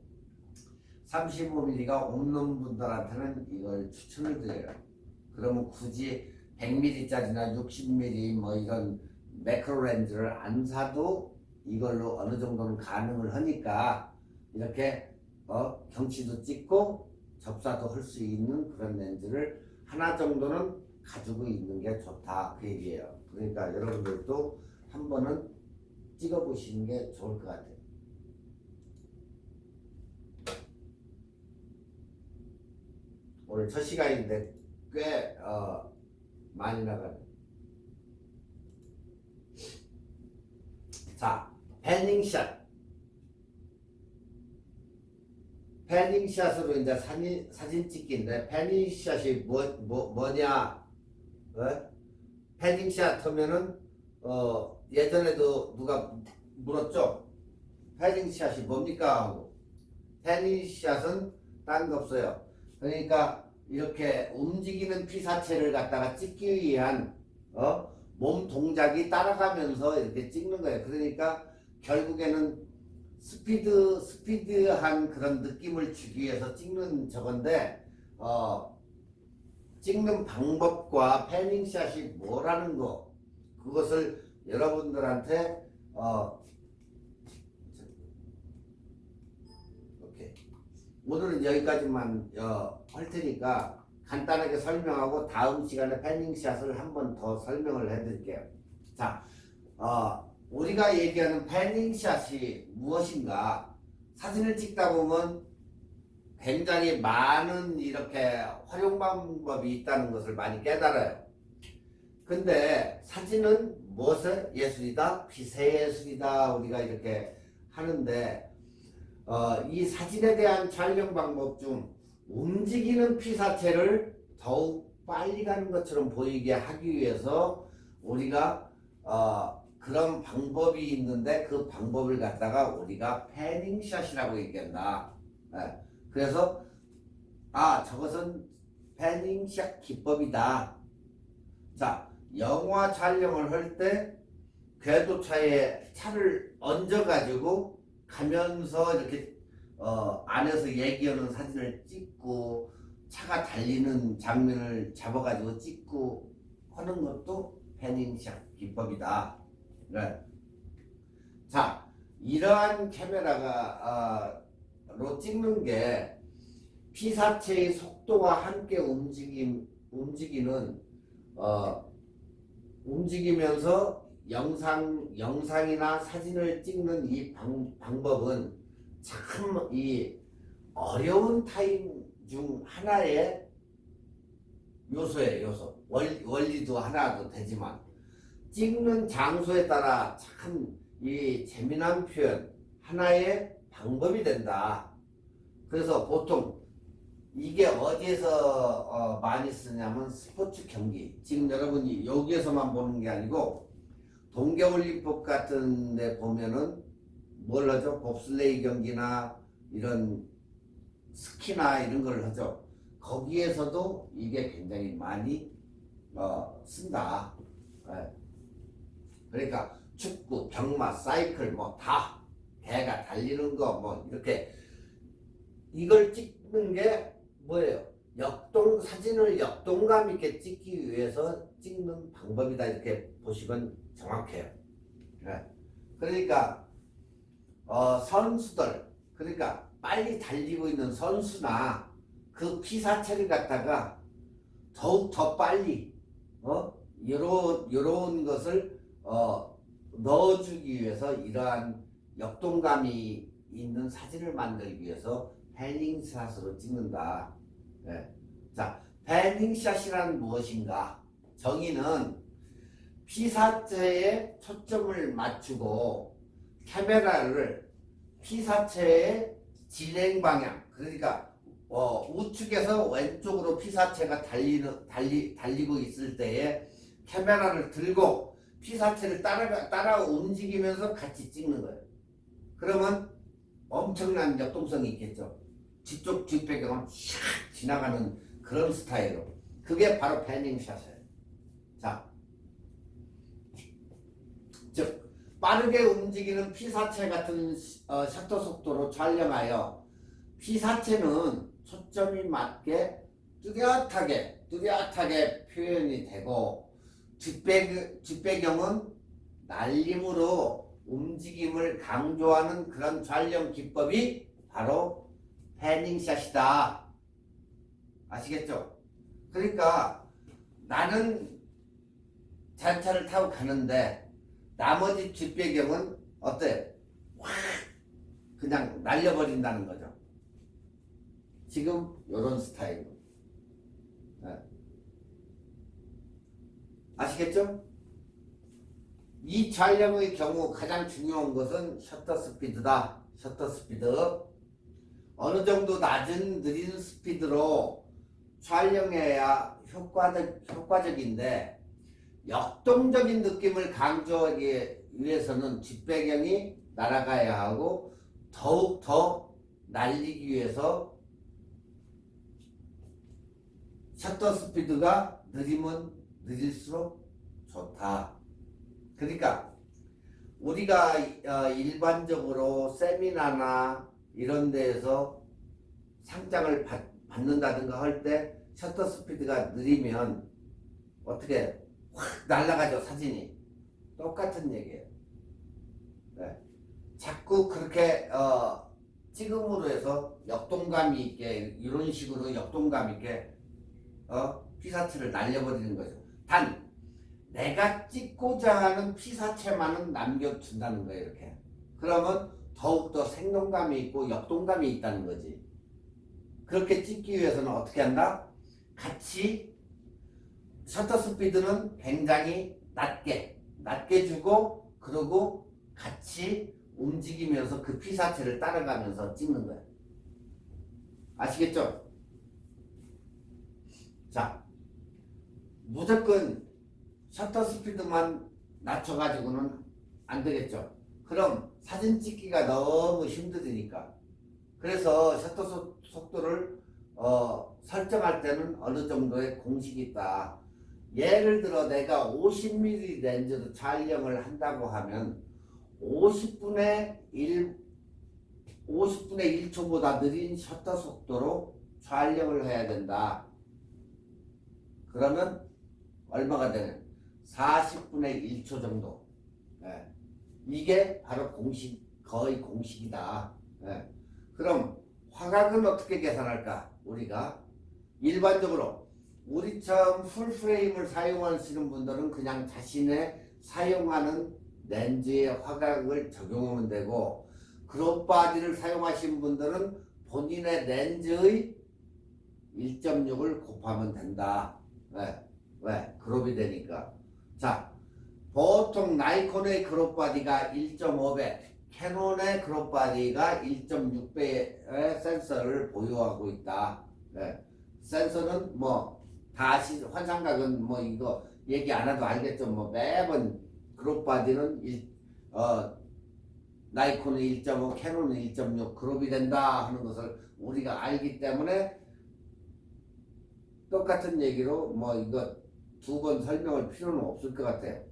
Speaker 1: 35mm가 없는 분들한테는 이걸 추천을 드려요. 그러면 굳이 100mm짜리나 60mm 뭐 이런 매크로 렌즈를 안 사도 이걸로 어느 정도는 가능을 하니까 이렇게 경치도 찍고 접사도 할 수 있는 그런 렌즈를 하나 정도는 가지고 있는 게 좋다 그 얘기예요. 그러니까 여러분들도 한 번은 찍어 보시는 게 좋을 것 같아요. 오늘 첫 시간인데 꽤 많이 나가네. 자, 패닝샷. 패닝샷으로 이제 사진 찍기인데, 패닝샷이 뭐냐? 패닝샷 하면은 예전에도 누가 물었죠. 패닝샷이 뭡니까 하고. 패닝샷은 딴 거 없어요. 그러니까 이렇게 움직이는 피사체를 갖다가 찍기 위한 몸 동작이 따라가면서 이렇게 찍는 거예요. 그러니까 결국에는 스피드한 그런 느낌을 주기 위해서 찍는 저건데 찍는 방법과 패닝샷이 뭐라는 거 그것을 여러분들한테 오케이. 오늘은 여기까지만 할 테니까 간단하게 설명하고 다음 시간에 패닝샷을 한 번 더 설명을 해드릴게요. 자, 우리가 얘기하는 패닝샷이 무엇인가? 사진을 찍다 보면 굉장히 많은 이렇게 활용 방법이 있다는 것을 많이 깨달아요. 근데 사진은 무엇의 예술이다? 빛의 예술이다. 우리가 이렇게 하는데 이 사진에 대한 촬영 방법 중 움직이는 피사체를 더욱 빨리 가는 것처럼 보이게 하기 위해서 우리가 그런 방법이 있는데 그 방법을 갖다가 우리가 패닝샷이라고 얘기한다. 그래서 저것은 패닝샷 기법이다. 자, 영화 촬영을 할 때 궤도차에 차를 얹어가지고 가면서 이렇게 안에서 얘기하는 사진을 찍고 차가 달리는 장면을 잡아가지고 찍고 하는 것도 패닝샷 기법이다. 네. 자, 이러한 카메라로 찍는 게 피사체의 속도와 함께 움직이면서 영상이나 사진을 찍는 이 방법은 참 이 어려운 타임 중 하나의 요소예요. 원리도 하나도 되지만 찍는 장소에 따라 참 이 재미난 표현 하나의 방법이 된다. 그래서 보통 이게 어디에서 많이 쓰냐면 스포츠 경기. 지금 여러분이 여기에서만 보는 게 아니고 동계올림픽 같은 데 보면은 뭘 하죠? 봅슬레이 경기나 이런 스키나 이런 걸 하죠. 거기에서도 이게 굉장히 많이 쓴다. 그러니까 축구, 경마, 사이클 뭐 다 개가 달리는 거 뭐 이렇게 이걸 찍는 게 뭐예요? 사진을 역동감 있게 찍기 위해서 찍는 방법이다. 이렇게 보시면 정확해요. 그러니까 선수들, 그러니까 빨리 달리고 있는 선수나 그 피사체를 갖다가 더욱 더 빨리 이런 것을 넣어주기 위해서 이러한 역동감이 있는 사진을 만들기 위해서 패닝샷으로 찍는다. 자, 패닝샷이란 무엇인가? 정의는 피사체에 초점을 맞추고 카메라를 피사체의 진행 방향, 그러니까 우측에서 왼쪽으로 피사체가 달리고 있을 때에 카메라를 들고 피사체를 따라 움직이면서 같이 찍는 거예요. 그러면 엄청난 역동성이 있겠죠. 뒤쪽 뒷배경은 샥 지나가는 그런 스타일로. 그게 바로 패닝샷이에요. 자, 즉 빠르게 움직이는 피사체 같은 셔터 속도로 촬영하여 피사체는 초점이 맞게 뚜렷하게 표현이 되고 뒷배경은 날림으로 움직임을 강조하는 그런 촬영 기법이 바로 패닝샷이다. 아시겠죠? 그러니까 나는 자동차를 타고 가는데 나머지 뒷배경은 어때? 확 그냥 날려버린다는 거죠. 지금 이런 스타일로. 아시겠죠? 이 촬영의 경우 가장 중요한 것은 셔터 스피드다. 셔터 스피드. 어느 정도 낮은 느린 스피드로 촬영해야 효과적인데 역동적인 느낌을 강조하기 위해서는 뒷배경이 날아가야 하고 더욱 더 날리기 위해서 셔터 스피드가 느리면 느릴수록 좋다. 그러니까 우리가 일반적으로 세미나나 이런 데에서 상장을 받는다든가 할 때 셔터 스피드가 느리면 어떻게 확 날아가죠, 사진이. 똑같은 얘기예요. 네. 자꾸 그렇게 찍음으로 해서 역동감이 있게, 이런 식으로 역동감 있게 피사체를 날려버리는 거죠. 단 내가 찍고자 하는 피사체만은 남겨둔다는 거예요. 이렇게. 그러면 더욱더 생동감이 있고 역동감이 있다는 거지. 그렇게 찍기 위해서는 어떻게 한다? 같이 셔터 스피드는 굉장히 낮게 주고, 그리고 같이 움직이면서 그 피사체를 따라가면서 찍는 거예요. 아시겠죠? 자, 무조건 셔터 스피드만 낮춰가지고는 안 되겠죠. 그럼 사진 찍기가 너무 힘들으니까. 그래서 셔터 속도를 설정할 때는 어느 정도의 공식이 있다. 예를 들어 내가 50mm 렌즈로 촬영을 한다고 하면 50분의 1초보다 느린 셔터 속도로 촬영을 해야 된다. 그러면 얼마가 되는? 40분의 1초 정도. 예. 이게 바로 거의 공식이다. 예. 그럼 화각은 어떻게 계산할까? 우리가 일반적으로 우리처럼 풀프레임을 사용하시는 분들은 그냥 자신의 사용하는 렌즈의 화각을 적용하면 되고, 크롭바디를 사용하시는 분들은 본인의 렌즈의 1.6을 곱하면 된다. 왜? 크롭이 되니까. 자, 보통 나이콘의 크롭바디가 1.5배, 캐논의 크롭바디가 1.6배의 센서를 보유하고 있다. 센서는 다시 환상각은 이거 얘기 안 해도 알겠죠. 매번 크롭바디는 나이콘은 1.5, 캐논은 1.6 크롭이 된다 하는 것을 우리가 알기 때문에 똑같은 얘기로 이거 두 번 설명할 필요는 없을 것 같아요.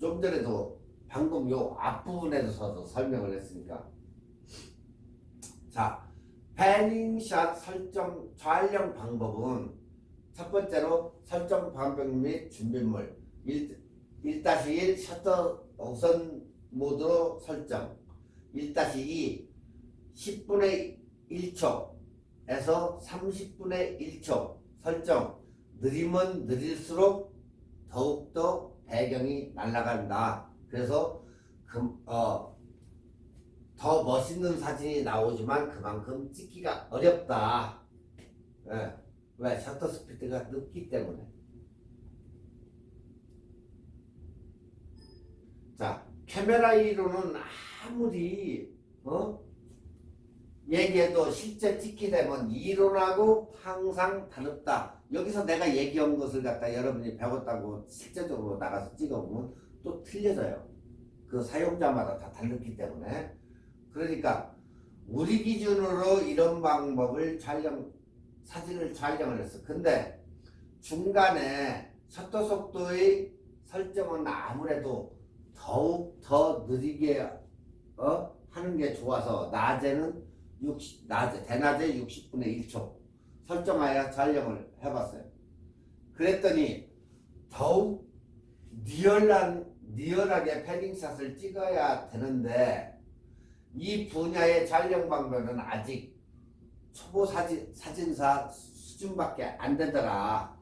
Speaker 1: 좀 전에도 방금 요 앞부분에서도 설명을 했으니까. 자, 패닝샷 설정 촬영 방법은 첫 번째로 설정 방법 및 준비물 1-1 셔터 우선 모드로 설정 1-2 10분의 1초에서 30분의 1초 설정. 느리면 느릴수록 더욱더 배경이 날아간다. 그래서 더 멋있는 사진이 나오지만 그만큼 찍기가 어렵다. 왜? 셔터 스피드가 늦기 때문에. 자, 카메라 이론은 아무리 얘기해도 실제 찍게 되면 이론하고 항상 다릅다. 여기서 내가 얘기한 것을 갖다 여러분이 배웠다고 실제적으로 나가서 찍어보면 또 틀려져요. 그 사용자마다 다 다르기 때문에. 그러니까 우리 기준으로 이런 방법을 사진을 촬영을 했어. 근데 중간에 셔터 속도의 설정은 아무래도 더욱 더 느리게 하는 게 좋아서 대낮에 60분의 1초 설정하여 촬영을 해봤어요. 그랬더니 더욱 리얼하게 패딩샷을 찍어야 되는데 이 분야의 촬영 방법은 아직 초보 사진사 수준밖에 안 되더라.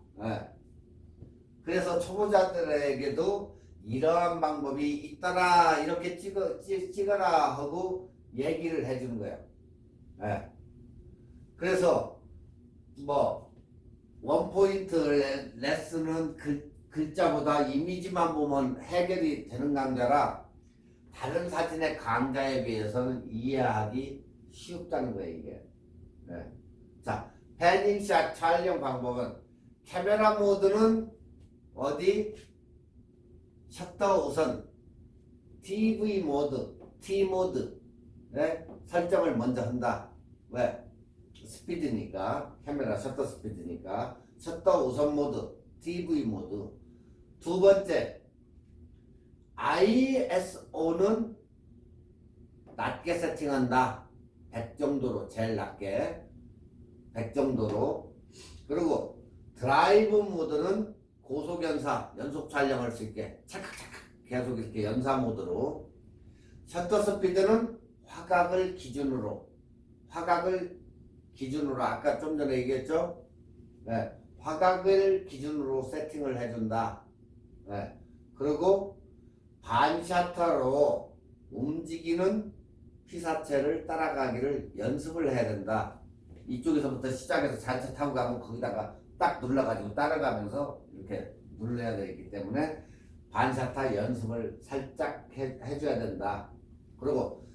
Speaker 1: 그래서 초보자들에게도 이러한 방법이 있더라, 이렇게 찍어라 하고 얘기를 해주는 거예요. 그래서 원포인트 레슨은 글자보다 이미지만 보면 해결이 되는 강좌라 다른 사진의 강좌에 비해서는 이해하기 쉽다는 거예요, 이게. 자, 패닝샷 촬영 방법은 카메라 모드는 어디? 셔터 우선 TV 모드, T 모드 설정을 먼저 한다. 왜? 스피드니까, 카메라 셔터 스피드니까. 셔터 우선 모드, TV 모드. 두 번째, ISO는 낮게 세팅한다. 100 정도로, 제일 낮게 100 정도로. 그리고 드라이브 모드는 고속 연사, 연속 촬영할 수 있게 찰칵찰칵 계속 이렇게 연사 모드로. 셔터 스피드는 화각을 기준으로 아까 좀 전에 얘기했죠? 네, 화각을 기준으로 세팅을 해준다. 네, 그리고 반셔터로 움직이는 피사체를 따라가기를 연습을 해야 된다. 이쪽에서부터 시작해서 자체 타고 가면 거기다가 딱 눌러가지고 따라가면서 이렇게 눌러야 되기 때문에 반샷타 연습을 살짝 해줘야 된다. 그리고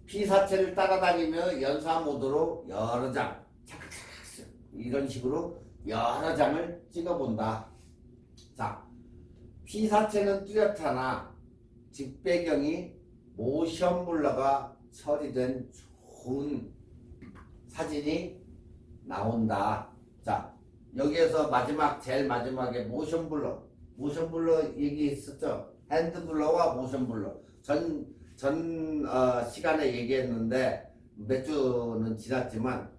Speaker 1: 피사체를 따라다니며 연사 모드로 여러 장 차크차크 이런 식으로 여러 장을 찍어본다. 자, 피사체는 뚜렷하나 직배경이 모션 블러가 처리된 좋은 사진이 나온다. 자, 여기에서 제일 마지막에 모션 블러 얘기했었죠. 핸드 블러와 모션 블러. 전 시간에 얘기했는데 몇 주는 지났지만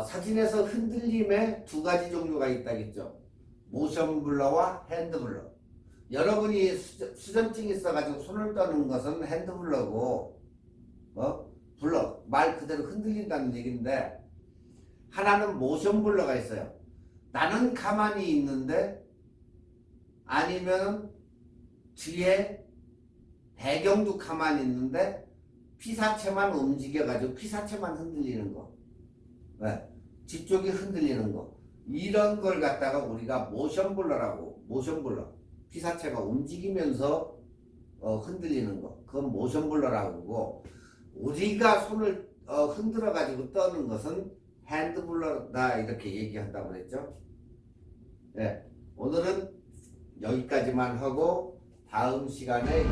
Speaker 1: 사진에서 흔들림의 두 가지 종류가 있다겠죠. 모션 블러와 핸드 블러. 여러분이 수전증이 있어가지고 손을 떠는 것은 핸드 블러고 블러 말 그대로 흔들린다는 얘기인데, 하나는 모션 블러가 있어요. 나는 가만히 있는데 아니면 뒤에 배경도 가만히 있는데 피사체만 움직여가지고 피사체만 흔들리는 거. 네. 뒤쪽이 흔들리는 거. 이런 걸 갖다가 우리가 모션 블러라고. 모션 블러. 피사체가 움직이면서 흔들리는 거. 그건 모션 블러라고 하고, 우리가 손을 흔들어 가지고 떠는 것은 핸드 블러다 이렇게 얘기한다고 그랬죠. 네. 오늘은 여기까지만 하고 다음 시간에